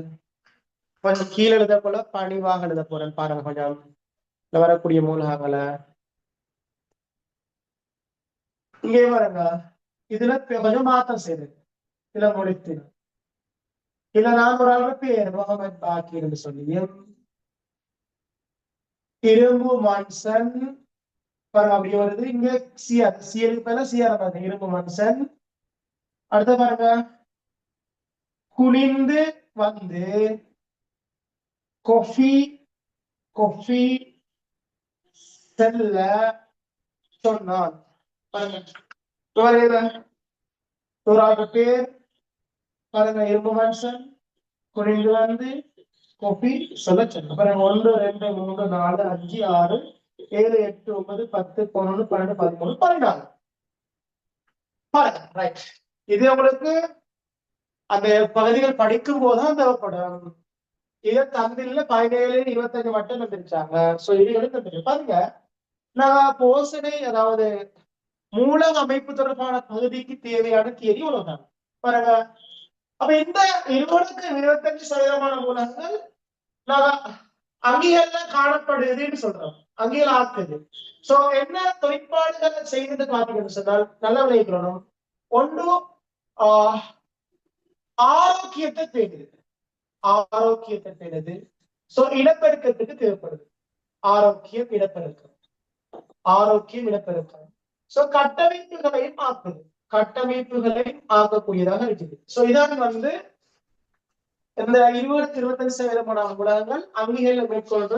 கொஞ்சம் கீழே எழுத போல பணிவாக எழுத போறேன் பாருங்க. கொஞ்சம் வரக்கூடிய மூலகங்களை இங்கே பாருங்க. இதுல கொஞ்சம் மாற்றம் செய்து இதுல முடித்து இதுல நான் ஒரு அளவு பேர் முகமது பாக்கி என்று சொல்லி இரும்பு மனுஷன் பாருங்க அப்படி வருது. இங்க சிஆர் சிஎலுக்கு பேர சிஆர் பாருங்க இரும்பு மனுஷன். அடுத்த பாருங்க குனிந்து வந்து கொஃபி கொஃபி செல்ல சொன்னான். பாருங்க ஒரு பேர் பாருங்க இரும்பு மனுஷன் குனிந்து வந்து கொஃபி சொல்ல சொன்னான். பாருங்க 1 2 3 4 5 6 7 8 9 10 11 12 13 14. பாருங்க ரைட். இது உங்களுக்கு அந்த பகுதிகள் படிக்கும் போதுதான் தேவைப்படும். இதை தந்தில 17 25 மட்டும் வந்துருச்சாங்க. சோ இது பாருங்க நான் போசனை அதாவது மூலக அமைப்பு தொடர்பான பகுதிக்கு தேவையான தேதி உலகம் பாருங்க. அப்ப இந்த 25% மூலகங்கள் அங்கீகள்ல காணப்படுதுன்னு சொல்றோம். அங்கீகள் ஆக்குது. சோ என்ன தொழிற்பாடுகளை செய்வது பாத்தீங்கன்னு சொன்னால் நல்லா விளைவிக்கணும். ஒன்று ஆரோக்கியத்தை தேடுது. ஆரோக்கியத்தை தேடுது. சோ இடப்பெருக்கத்துக்கு தேவைப்படுது. ஆரோக்கியம் இடப்பெருக்கம். ஆரோக்கியம் இடப்பெருக்கம். சோ கட்டமைப்புகளையும் ஆக்குது. கட்டமைப்புகளையும் ஆக்கக்கூடியதாக இருக்குது. சோ இதான் வந்து இந்த 20-25% உலகங்கள் அங்கீகளை மேற்கொள்ற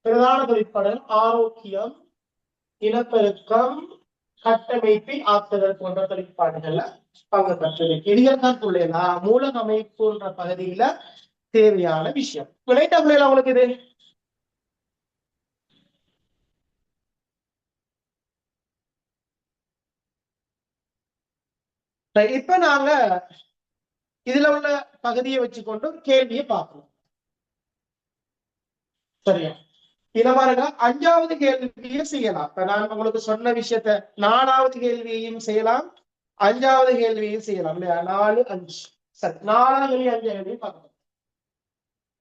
பிரதான தொழிற்பாடுகள் ஆரோக்கியம் இனப்பெருக்கம் கட்டமைப்பை ஆக்குதல் போன்ற தொழிற்பாடுகள்ல பங்கு பெற்றது. இடியற்காட்டுள்ள மூலக அமைப்புன்ற பகுதியில தேவையான விஷயம் விளையாட்ட பிள்ளைகள் அவங்களுக்கு இது இப்ப நாங்க இதுல உள்ள பகுதியை வச்சுக்கொண்டு ஒரு கேள்வியை பார்க்கணும். சரியா? இத பாருங்க 5வது கேள்வியை செய்யலாம். இப்ப நான் உங்களுக்கு சொன்ன விஷயத்த 4வது கேள்வியையும் செய்யலாம் 5வது கேள்வியையும் செய்யலாம் இல்லையா? 4 5 சரி 4வது கேள்வி 5 கேள்வியும் பார்க்கணும்.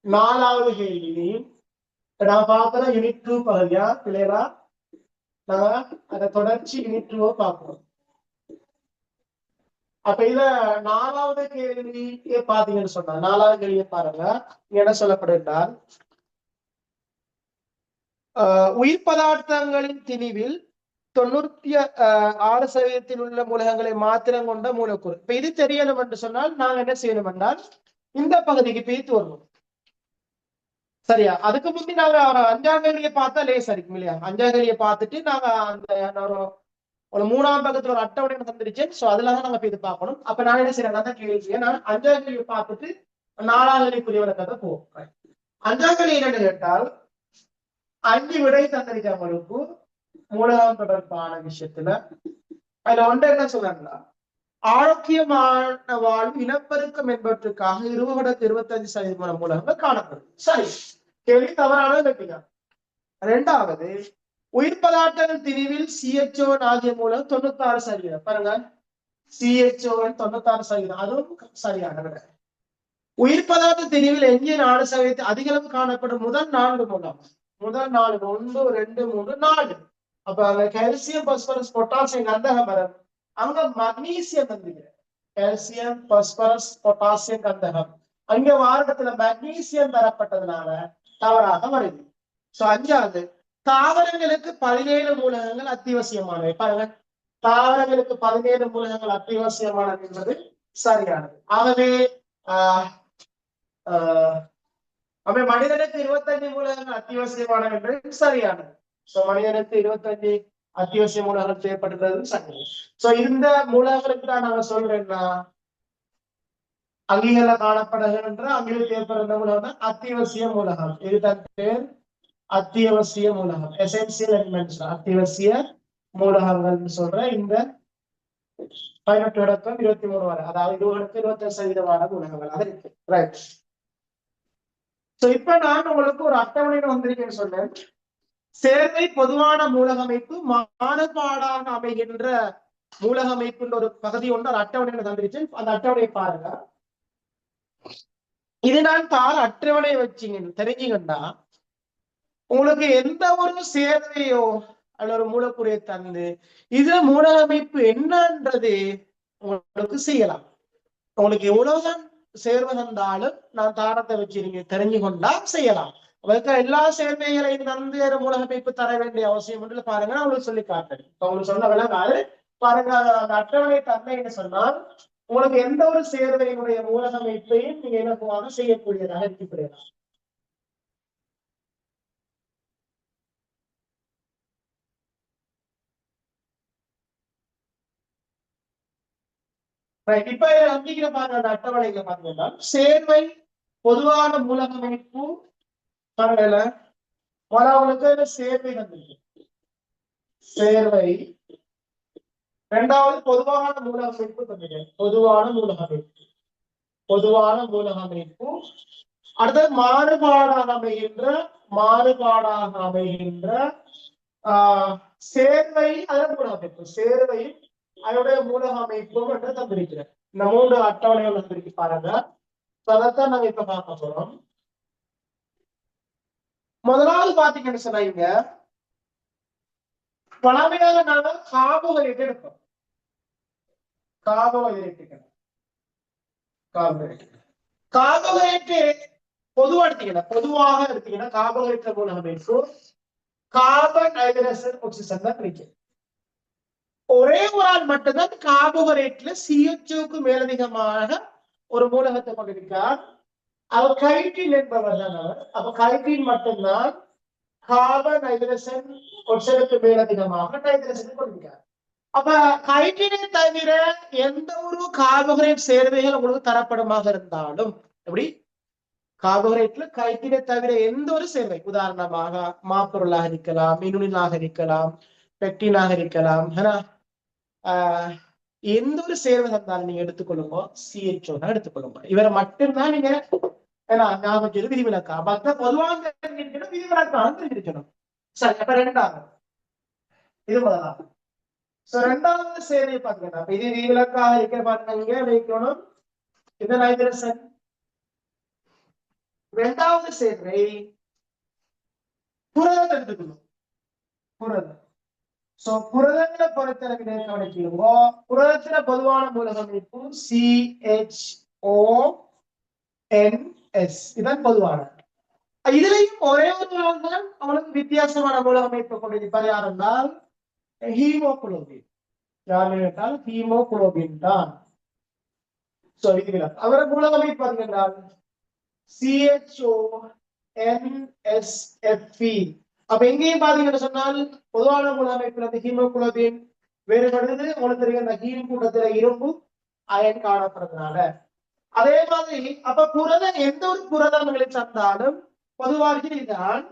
4வது கேள்வியையும் நான் பார்க்கறேன் யூனிட் 2 பகுதியா பிள்ளைகளா? நான் அதை தொடர்ச்சி யூனிட் 2 பார்க்கணும். அப்ப இத 4வது கேள்வியை பாத்தீங்கன்னு சொன்னா 4வது கேள்வியை பாருங்க. என்ன சொல்லப்படுகிறால் உயிர் பதார்த்தங்களின் திணிவில் 96% உள்ள மூலகங்களை மாத்திரம் கொண்ட மூலக்கூறு. இப்ப இது தெரியணும் என்று சொன்னால் நாங்க என்ன செய்யணும் என்றால் இந்த பகுதிக்கு பேத்து வரணும். சரியா? அதுக்கு முந்தி நாங்க 5ஆம் கேள்வியை பார்த்தா லேசா இருக்கும் இல்லையா? 5ஆம் கேள்வியை பார்த்துட்டு நாங்க அந்த ஒரு 3ஆம் பக்கத்துல ஒரு அட்டவணை தந்துருச்சு. சோ அதுலதான் நாங்க இது பார்க்கணும். அப்ப நான் என்ன செய்யறேன் அந்த கேள்வியை நான் 5ஆம் கேள்வியை பார்த்துட்டு 4ஆம் கேள்விக்குரிய விளக்கத்தை போவோம். 5ஆம் கேள்வி என்னன்னு கேட்டால் 5 விடை தந்திருக்க உங்களுக்கு மூலகம் தொடர்பான விஷயத்துல. அதுல ஒன்று என்ன சொல்றாங்களா, ஆரோக்கியமான வாழ்வு இனப்பெருக்கம் என்பவற்றுக்காக 20-25% மூலகங்கள் காணப்படும். சரி, கேள்வி தவறானது கேட்டீங்க. இரண்டாவது, உயிர் பதார்த்தங்கள் திரிவில் CHO ஆகிய மூலம் 96%. பாருங்க, CHO 96%, அதுவும் சரியான விட. உயிர் பதார்த்த திரிவில் எஞ்சிய 4% அதிக அளவு காணப்படும் முதல் 4 மூலம். முதல் 4, 1, 2, 3, 4. அப்ப அங்க கால்சியம், பாஸ்பரஸ், பொட்டாசியம் கந்தகம் வரும். அங்க மக்னீசியம் வந்துக்கிறேன். கால்சியம், பாஸ்பரஸ், பொட்டாசியம் கந்தகம். அங்க வாரத்துல மக்னீசியம் பெறப்பட்டதுனால தவறாக வருது. சோ 5வது, தாவரங்களுக்கு 17 மூலகங்கள் அத்தியாவசியமானவை. பாருங்க, தாவரங்களுக்கு 17 மூலகங்கள் அத்தியாவசியமானது என்பது சரியானது. ஆகவே மனிதனுக்கு 25 மூலகங்கள் அத்தியாவசியமானது என்பது சரியானது. சோ மனிதனுக்கு 25 அத்தியாவசிய மூலகங்கள் தேவைப்படுகிறது சரி. சோ இந்த மூலகங்களுக்கு தான் நாங்க சொல்றேன்னா, அங்கிகள காணப்படுகின்ற அங்கிகள் தேவைப்படுகின்ற மூலகம் அத்தியாவசிய மூலகம். இதுதான் பேர் அத்தியாவசிய மூலகம், எசென்சியல் எலிமெண்ட்ஸ். அத்தியாவசிய மூலகங்கள் சொல்ற இந்த 18 தொடக்கம் 23 வரை, அதாவது 25% மூலகங்கள் அது இருக்கு. ரைட். சோ இப்ப நான் உங்களுக்கு ஒரு அட்டவணையில வந்திருக்கேன்னு சொன்னேன். சேர்வை பொதுவான மூலகமைப்பு மாறுபாடாக அமைகின்ற மூலகமைப்புன்ற ஒரு பகுதி ஒன்று ஒரு அட்டவணையில தந்திருச்சு. அந்த அட்டவணையை பாருங்க. இது நான் தாள் அட்டவணை வச்சிங்க தெரிஞ்சுக்கண்டா, உங்களுக்கு எந்த ஒரு சேர்வையோ அல்ல ஒரு மூலக்கூறையை தந்து இதுல மூலகமைப்பு என்னன்றது உங்களுக்கு செய்யலாம். உங்களுக்கு எவ்வளவுதான் சேர்வை தந்தாலும் நான் தாரத்தை வச்சிருங்க தெரிஞ்சு கொண்டா செய்யலாம். எல்லா சேர்வைகளையும் தந்து மூலகமைப்பு தர வேண்டிய அவசியம் ஒன்று பாருங்க, நான் உங்களுக்கு சொல்லி காட்டுறேன். உங்களுக்கு சொன்ன விளங்காது பாருங்க. அந்த அட்டவணை தந்தைன்னு சொன்னால் உங்களுக்கு எந்த ஒரு சேர்வையினுடைய மூலகமைப்பையும் நீங்க இலகுவாக செய்யக்கூடியதாக இருக்கிறீர்கள். இப்ப நம்பிக்கிற பாருங்க, அந்த அட்டவணையில பாத்தீங்கன்னா சேர்வை பொதுவான மூலகமைப்பு பாருங்கல அவங்களுக்கு சேர்வை தந்திருக்கு. சேர்வை இரண்டாவது பொதுவான மூலகமைப்பு தந்திருக்கு. பொதுவான மூலகமைப்பு, பொதுவான மூலகமைப்பு. அடுத்தது மாறுபாடாக அமைகின்ற சேர்வை அதன் மூலகமைப்பு, சேர்வை அதனுடைய மூலகமைப்பு என்று தந்திருக்கிறேன். இந்த 3 அட்டவணைகள் வந்திருக்கு பாருங்க. அதைத்தான் நாங்க இப்ப பார்க்க போறோம். முதலாவது பாத்தீங்கன்னு சொன்னாங்க, பழமையாக நாங்க கார்போஹைட்ரேட் எடுப்போம். கார்போஹைட்ரேட் பொதுவா எடுத்தீங்கன்னா, பொதுவாக எடுத்தீங்கன்னா கார்போஹைட்ரேட் மூலகமைப்பு கார்பன், ஹைட்ரஜன், ஆக்சிஜன் தான் கிடைக்கும். ஒரே ஒரு ஆள் மட்டும்தான் கார்போஹைட்ரேட்ல CHOக்கு மேலதிகமாக ஒரு மூலகத்தை கொண்டிருக்கார். அவர் கைட்டின் என்பவர் தான் அவர். அப்ப கைட்டின் மட்டும்தான் கார்பன், ஹைட்ரஜன், ஆக்சிஜனுக்கு மேலதிகமாக நைட்ரஜன் கொண்டிருக்கார். அப்ப கைட்டினை தவிர எந்த ஒரு கார்போஹைட்ரேட் சேர்வைகள் உங்களுக்கு தரப்படுமாக இருந்தாலும், எப்படி கார்போஹைட்ரேட்ல கைட்டினை தவிர எந்த ஒரு சேர்வை, உதாரணமாக மாப்பொருளாக இருக்கலாம், இனுலினாக இருக்கலாம், பெக்டினாக இருக்கலாம், எந்த ஒரு சேர்வை தந்தாலும் நீங்க எடுத்துக்கொள்ளுங்க, CHO தான் எடுத்துக்கொள்ளுங்க. இவரை மட்டும்தான் நீங்க ஞாபகம் விதிவிலக்கா, மற்ற பொதுவாக விதிவிலக்காக தெரிஞ்சிருக்கணும். சரி, அப்ப ரெண்டாவது இது முதலாவது. ரெண்டாவது சேர்வை பாத்தீங்கன்னா, இது விதிவிலக்காக இருக்க பாத்தீங்க வைக்கணும். இது நைட்ரஜன். இரண்டாவது சேர்வை புரதத்தை எடுத்துக்கணும். புரதம். புரதங்களை பொறுத்தளவிலே கவனிக்கிறோம். புரதத்துல பொதுவான மூலகமைப்பு CHONS, இதான் பொதுவான. இதுலயும் ஒரே ஒரு தான் அவனுக்கு வித்தியாசமான மூலகமைப்பு கொண்டிருப்பார். யார் என்றால் ஹீமோகுளோபின். யார் என்றால் ஹீமோகுளோபின் தான். அவரை மூலகமைப்பு பார்த்தீங்கன்றால் CHONSFP. அப்ப எங்கேயும் பாத்தீங்கன்னு சொன்னால் பொதுவான மூலமைப்புல ஹீமோகுளோபின் வேறுபடுது. உங்களுக்கு தெரியும், அந்த ஹீம் கூட்டத்துல இரும்பு அயன் காணப்படுறதுனால. அதே மாதிரி அப்ப புரதம் எந்த ஒரு புரதங்களை சார்ந்தாலும் பொதுவாக இதுதான்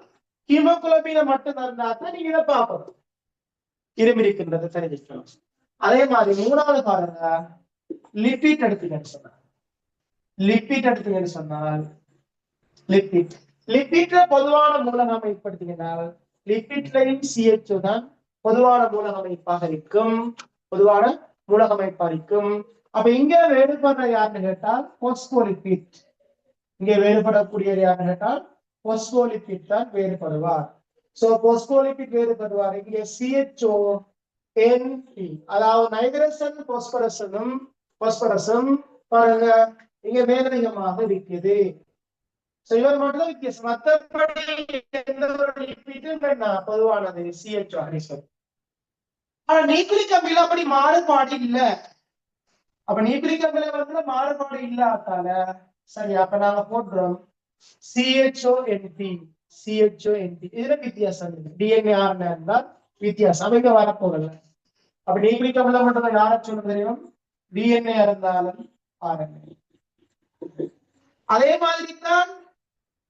ஹீமோகுளோபினை மட்டும் தந்தா தான் நீங்க இதை பார்க்கணும். இரும்பு இருக்கின்றது தெரிஞ்சுக்கணும். அதே மாதிரி மூணாவது பாருங்க, லிபிட் எடுத்துக்கன்னு சொன்னார். லிபிட் எடுத்துக்கன்னு சொன்னால் லிபிட்ல பொதுவான மூலக அமைப்பு எடுத்தீங்கன்னால் லிபிட்லையும் CHO தான் பொதுவான மூலக அமைப்பாக இருக்கும். பொதுவான மூலக அமைப்பா இருக்கும். அப்ப இங்க வேறுபடுற யாருன்னு கேட்டால் போஸ்போலிபிட். இங்க வேறுபடக்கூடிய யாருன்னு கேட்டால் போஸ்போலிபிட் தான் வேறுபடுவார். சோ போஸ்போலிபிட் வேறுபடுவார். இங்க CHO NP, அதாவது நைட்ரசன் போஸ்பரஸும் பாருங்க இங்க மேலதிகமாக இருக்குது. இவர் மட்டும் வித்தியாசம். மற்றபடி எந்த ஒரு லிபிடும் பொதுவானது CHO. ஆனா நியூக்ளிக் அமிலம் அப்படி மாறுபாடு இல்ல. அப்ப நியூக்ளிக் அமிலம் மாறுபாடு இல்லாதால சரி, அப்ப நாங்க போடுறோம் CHONP. இதுல வித்தியாசம் இருக்கு. DNA RNA இருந்தால் வித்தியாசம் அவங்க வரப்போகல. அப்ப நியூக்ளிக் அமிலம் மட்டும் யார சொல்ல தெரியும்? DNA இருந்தாலும் RNA. அதே மாதிரி தான்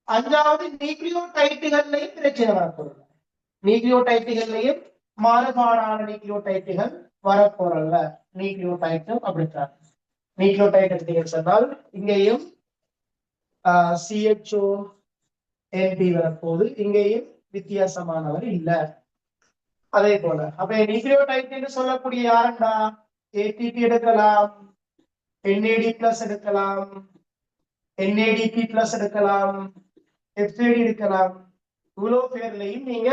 அஞ்சாவது நியூக்ளியோடைட்டுகள்லையும் பிரச்சனை வரப்போறல. நியூக்ளியோடைட்டுகள்லையும் மாறுபாடான நியூக்ளியோடைட்டுகள் வரப்போறல. நியூக்ளியோடைட்டும் அப்படித்தான். நியூக்ளியோடைட் எடுத்தீங்கன்னு சொன்னால் இங்கேயும் CHONP வரப்போது, இங்கேயும் வித்தியாசமானவர் இல்ல. அதே போல அப்ப நியூக்ளியோடைட் சொல்லக்கூடிய யாருண்டா? ATP எடுக்கலாம், NAD+ எடுக்கலாம், NADP+ எடுக்கலாம், FAD எடுக்கலாம். இவ்வளவு பேர்லையும் நீங்க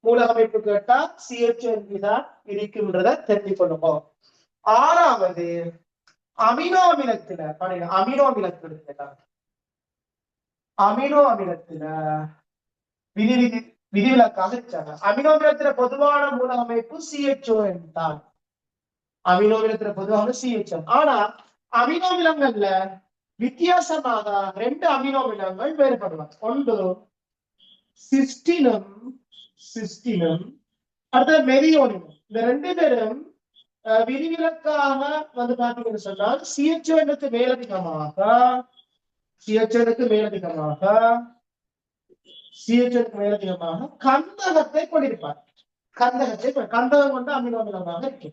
மூலக அமைப்பு கேட்டா CHONP தான் இருக்குன்றத தெரிஞ்சு கொள்ளும். ஆறாவது அமினோ அமிலத்துல பாருங்க, அமினோ அமிலத்துல விதிவிலக்காக இருக்காங்க. அமினோ அமிலத்துல பொதுவான மூலக அமைப்பு CHON தான். அமினோ அமிலத்துல பொதுவான CHO. ஆனா அமினோ அமிலங்கள்ல வித்தியாசமாக 2 அமினோ அமிலங்கள் வேறுபடுவாங்க. ஒன்று சிஸ்டினும் அடுத்த மெரியோனினும். இந்த 2 பேரும் விதிவிலக்காக பாத்தீங்கன்னு சொன்னால் CHOனுக்கு மேலதிகமாக கந்தகத்தை கொண்டிருப்பார். கந்தகம் கொண்டு அமினோ அமிலமாக இருக்கு.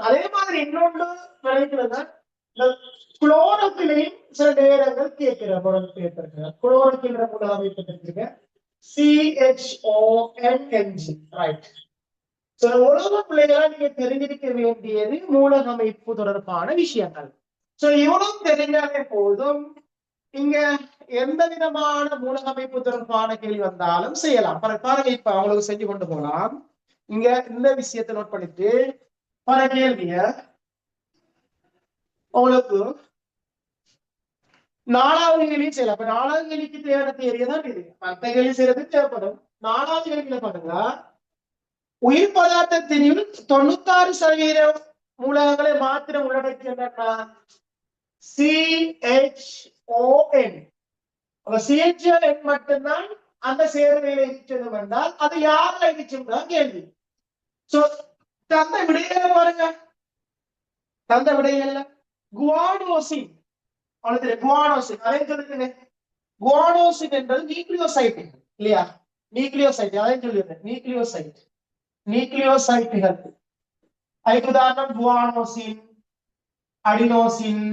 அதே மாதிரி இன்னொன்று விளைக்கிறது குளோரோஃபிலையும் சில நேரங்கள் கேட்கிற குளோரோஃபில் மூலக அமைப்பு தெரிஞ்சுக்க CHONNG. ரைட். உலக பிள்ளைகளா நீங்க தெரிஞ்சிருக்க வேண்டியது மூலக அமைப்பு தொடர்பான விஷயங்கள். இவ்வளவு தெரிஞ்சாலே போதும். இங்க எந்த விதமான மூலக அமைப்பு தொடர்பான கேள்வி வந்தாலும் செய்யலாம். பாருங்க, இப்ப அவங்களுக்கு செஞ்சு கொண்டு போகலாம். இங்க இந்த விஷயத்தை நோட் பண்ணிட்டு பல கேள்விய உங்களுக்கு 4வது கேள்வியும் செய்யலாம். அப்ப 4வது கேள்விக்கு தேவையான தேவையதான் இது. மற்ற கேள்வி செய்யறதுக்கு தேவைப்படும். 4வது கேள்வியில பாருங்க, உயிர் பதார்த்தத்தின் 96% மூலகங்களை மாத்திரம் உள்ளடக்கியதுன்னா CHON. CHON மட்டும்தான் அந்த சேர்வையில இருக்கிறது என்றால் அது யாருல இருக்குதான் கேள்வி. தந்த விடையில பாருங்க, தந்த விடையில குவானோசின். குவானோசின் அதே சொல்லுங்க. குவானோசின் என்பது நியூக்ளியோசைட் இல்லையா? நியூக்ளியோசைட் அதே சொல்லுங்க. நியூக்ளியோசைட்டுகள் அதுக்கு உதாரணம் குவானோசின், அடினோசின்.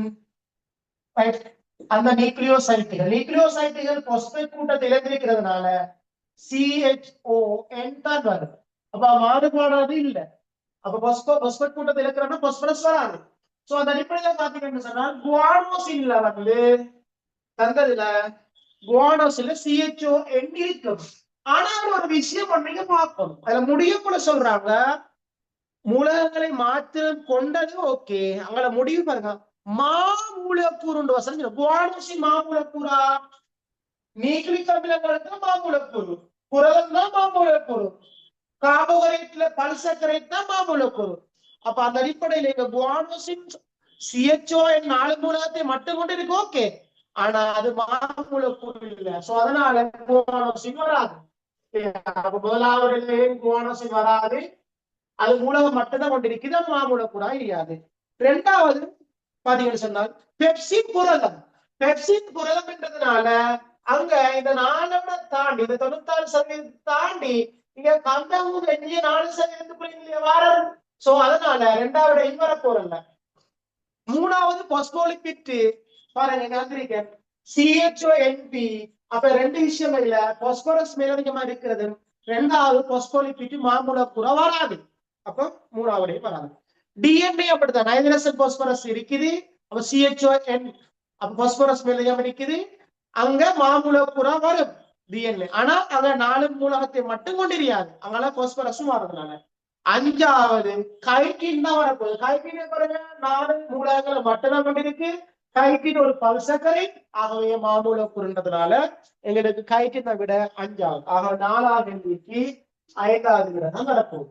அந்த நியூக்ளியோசைட்டுகள் பாஸ்பேட் கூட்டத்தை இழந்திருக்கிறதுனால CHON தான் வருது. அப்ப மாறுபாடாது இல்ல. அப்ப பாஸ்பேட் கூட்டத்தை இழக்கிறோம்னா பாஸ்பரஸ் வராது. அந்த அடிப்படையில பாத்தீங்கன்னு சொன்னால் குவானோசின்ல தந்ததுல குவானோசின்ல CHON இருக்கும். ஆனா ஒரு விஷயம் நீங்க பார்க்கணும். அதுல முடியக்குள்ள சொல்றாங்க மூலகங்களை மாத்திரம் கொண்டது ஓகே. அங்கள முடிவு பாருங்க, மாமூலக்கூறு வசனம். குவானோசின் மாமூலக்கூறா? நியூக்ளிக் அமிலங்களுக்கு மாமூலக்கூறு, புரதம் தான் மாமூலக்கூறு, கார்போஹைட்ரேட்ல பல்சக்கரைட் தான் மாமூலக்கூறு. அப்ப அந்த அடிப்படையில் இந்த குவானோசின் CHON 4 மூலகத்தை மட்டும் கொண்டு இருக்கு ஓகே. ஆனா அது மாமூலக்கூறு இல்ல. அதனால குவானோசின் வராது. அப்ப முதலாவது குவானோசின் வராது, அது மூலகம் மட்டும்தான் கொண்டிருக்குது, அது மாமூலக்கூறா இல்லையாது. 2வது பாத்தீங்கன்னு சொன்னால் பெப்சின் புரதம். பெப்சின் புரதம் என்றதுனால அங்க இந்த 4 தாண்டி இந்த 96% தாண்டி இங்க கந்தமும் எஞ்சிய 4% வாரம். சோ அதனால 2வது வர போறல. 3வது பாஸ்போலிபிட் பாருங்க கந்திரிக்கன் CHONP. அப்ப 2 விஷயம் இல்ல, பாஸ்பரஸ் மேலதிகமா இருக்கிறது. 2வது பாஸ்போலிபிட் மாமூலக்கூற வராது. அப்ப 3வது வராது. DNA அப்படித்தான், நைட்ரஜன் பாஸ்பரஸ் இருக்குது. அப்ப CHON அப்ப பாஸ்பரஸ் மேலதிகம் இருக்குது. அங்க மாமூலக்கூற வரும் DNA. ஆனா அங்க 4 மூலகத்தை மட்டும் கொண்டிருக்காது, அங்கெல்லாம் பாஸ்பரஸும் வரதுனால. 5வது கைட்டின் தான் வரப்போகுது. கைட்டின் பாருங்க 4 மூலகங்களை மட்டும்தான் கொண்டிருக்கு. கைட்டின் ஒரு பல்சக்கரை, ஆகவே மாமூலக்கூறுன்றதுனால எங்களுக்கு கைட்டினை விட 5வது. ஆக 4வது கேள்விக்கு 5வது விட தான் வரப்போகுது.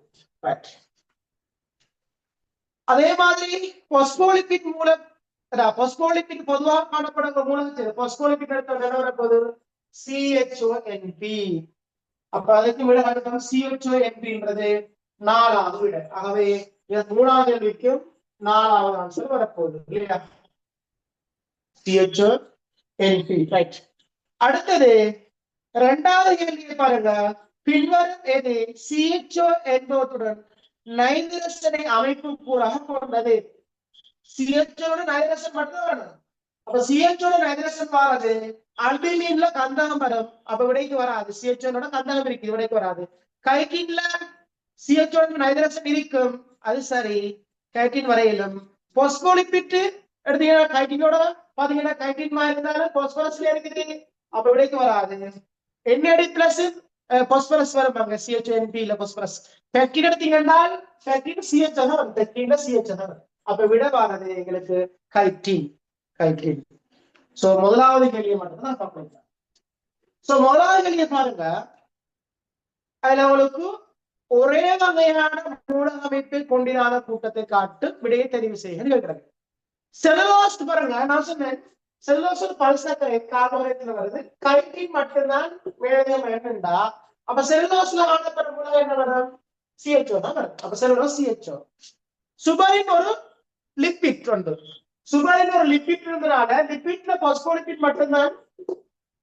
அதே மாதிரி பாஸ்போலிபிட் மூலம் பாஸ்போலிபிட் பொதுவாக காணப்படுற மூலகத்தில் பாஸ்போலிபிட் எடுத்த வரப்போகுது CHONP. அப்ப அதுக்கு விட அடுத்த CHONPன்றது 4வது விட. ஆகவே 3வது கேள்விக்கும் 4வது ஆன்சர் வரப்போகுது இல்லையா? CHONP. ரைட். அடுத்தது 2வது கேள்வியை பாருங்க. பின்வரும் எது CHO என்பதுடன் நைட்ரஜனை அமைப்பு கூறாக கொண்டது? CHO நைட்ரஜன் மட்டும் வேணும். அப்ப CHO நைட்ரஜன் வாரது அல்பினின்ல கந்தகம் வரும். அப்ப விடைக்கு வராது. CHO கந்தகம் இருக்கு, விடைக்கு வராது. கைட்டின்ல CHO நைட்ரஜன் இருக்கும், அது சரி, கைட்டின் வரையிலும். பாஸ்போலிபிட் எடுத்தீங்கன்னா கைட்டினோட பாத்தீங்கன்னா கைட்டின் மாதிரி இருந்தாலும் பாஸ்பரஸ்ல இருக்குது, அப்ப விடைக்கு வராது. NAD பிளஸ் பாஸ்பரஸ் வரும் CHONP இல்ல பாஸ்பரஸ். பெக்டின் எடுத்தீங்கன்னா பெக்டின் CH வரும், பெக்டின்ல CH வரும், அப்ப விட வராது எங்களுக்கு கைட்டின். கைட்டின். சோ முதலாவது கேள்வியை மட்டும் தான் பார்ப்போம். சோ முதலாவது கேள்வியை பாருங்க. அதுல உங்களுக்கு ஒரே வகையான மூலக அமைப்பை கொண்டிராத கூட்டத்தை காட்டு, விடையை தெரிவு செய்ய கேட்கிறாங்க. செலுலோஸ் பாருங்க, நான் சொன்னேன் செலுலோஸ் ஒரு பல்சக்கரை கார்போஹைட்ரேட்ல வருது. கைட்டின் மட்டும்தான் மேலதிகம் என்னண்டா, அப்ப செலுலோஸ்ல காணப்பட்ட மூலகம் என்ன வரும்? CHO தான் வரும். அப்ப செலுலோஸ் CHO. சுபரின் ஒரு லிப்பிட் உண்டு. சுபரின் ஒரு லிப்பிட் இருந்தனால லிப்பிட்ல பாஸ்போலிபிட் மட்டும்தான்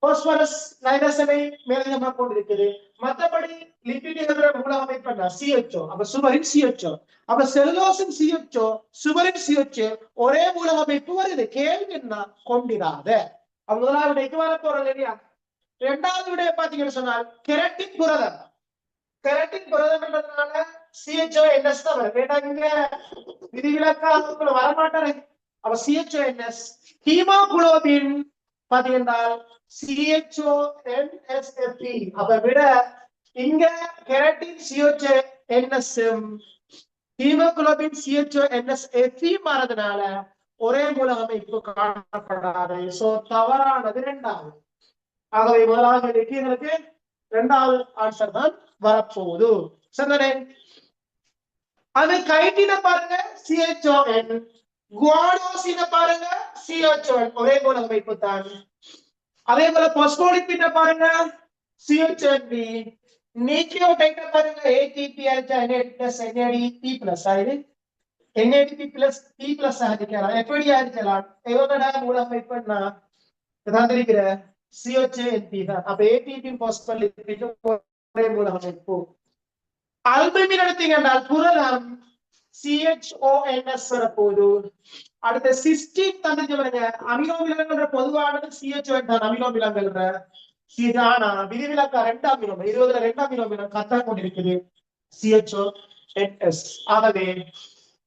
பாஸ்பரஸ் நைட்ரஜனை மேலதிகமாக கொண்டிருக்குது. மற்றபடி லிப்பிட் என்ற மூலக அமைப்பு CHO. அப்ப சுபரின் CHO. அப்ப செலுலோசின் CHO சுபரின் CHO ஒரே மூலக அமைப்பு வருது. கேள்வி என்ன? கொண்டிராத. முதலாவது விடைக்கு வர போறது இல்லையா? 2வது விடைய பாத்தீங்கன்னு சொன்னால் கெரட்டின் புரதம். கெரட்டின் புரதம் என்றதுனால CHONS தான் வரும். கேட்டாங்க விதிவிலக்காக வரமாட்டாரு. அப்ப CHONS. ஹீமோகுளோபின் பாத்தீங்கன்னா CHONSFP. அப்ப விட இங்க கெரட்டின் CHONS ஹீமோகுளோபின் CHONSFP மாறதுனால ஒரே மூலக அமைப்பு காணப்படாது. சோ தவறானது 2வது. ஆகவே முதலாவது எங்களுக்கு 2வது ஆன்சர் தான் வரப்போகுது. சரிதானே? அது கைட்டின பாருங்க CHON, குவானோசின பாருங்க CHON, ஒரே மூலக அமைப்பு தான். அதே போல பாஸ்போலிபிட பாருங்க CHONP, நியூக்ளியோடைட பாருங்க ATP NADP+, ஆயிடு NADP+P+ ஆகிக்கலாம். எப்படி ஆகிக்கலாம்? எவ்வளோடா மூலக அமைப்புன்னா இதான் தெரிகிற CHONP தான். அப்ப ATP பாஸ்போலிபிட் ஒரே மூலக அமைப்பு. அல்புமின் எடுத்தீங்கன்னா புரதம் CHONS வரப்போகுது. அடுத்த சிஸ்டின் தந்துச்சு பாருங்க. அமினோ அமிலங்கள் பொதுவானது CHON தான். அமினோ அமிலங்கள் ஆனா விதிவிலக்கா 2 அமினோ 20ல 2 அமினோ அமிலம் கத்தா கொண்டிருக்குது CHONS. ஆகவே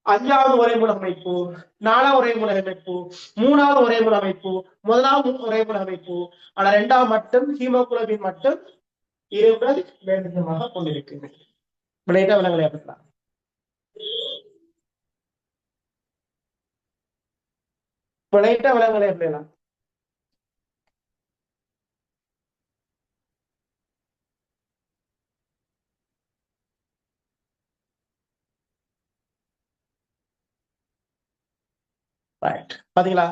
5வது ஒரே மூலக அமைப்பு, 4வது ஒரே மூலக அமைப்பு, 3வது ஒரே மூலக அமைப்பு, முதலாவது ஒரே மூலக அமைப்பு. ஆனா 2வது மட்டும் ஹீமோகுளோபின் மட்டும் 20 வேண்டுமாக கொண்டிருக்குது. விளையாட்ட விலங்களை அப்படிலாம் விளையாட்ட விலங்குகளை எப்படிலாம் பாத்தீங்களா?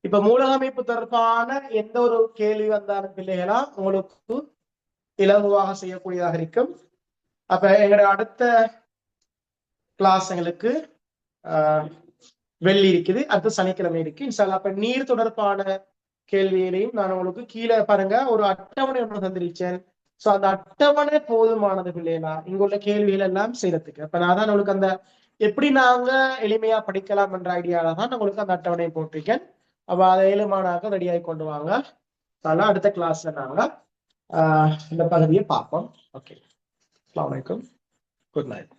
இப்ப மூலக அமைப்பு தொடர்பான எந்த ஒரு கேள்வி வந்தாலும் பிள்ளைகளா உங்களுக்கு இலகுவாக செய்யக்கூடியதாக இருக்கும். அப்ப எங்களுடைய அடுத்த கிளாஸ் எங்களுக்கு வெள்ளி இருக்குது, அடுத்த சனிக்கிழமை இருக்கு இன்ஷால்லா. அப்ப நீர் தொடர்பான கேள்வியிலையும் நான் உங்களுக்கு கீழே பாருங்க ஒரு அட்டவணை ஒன்று தந்திருச்சேன். சோ அந்த அட்டவணை போதுமானது பிள்ளைகளா இங்குள்ள கேள்விகள் எல்லாம் செய்யறதுக்கு. அப்ப நான் தான் உங்களுக்கு அந்த எப்படி நாங்க எளிமையா படிக்கலாம் என்ற ஐடியால தான் உங்களுக்கு அந்த அட்டவணையை போட்டிருக்கேன். அப்ப அதை ஏழுமானாக ரெடியாகி கொண்டு வாங்க. அதெல்லாம் அடுத்த கிளாஸ்ல நாங்க இந்த பகுதியை பார்ப்போம். ஓகே, அஸ்ஸலாமு அலைக்கும், குட் நைட்.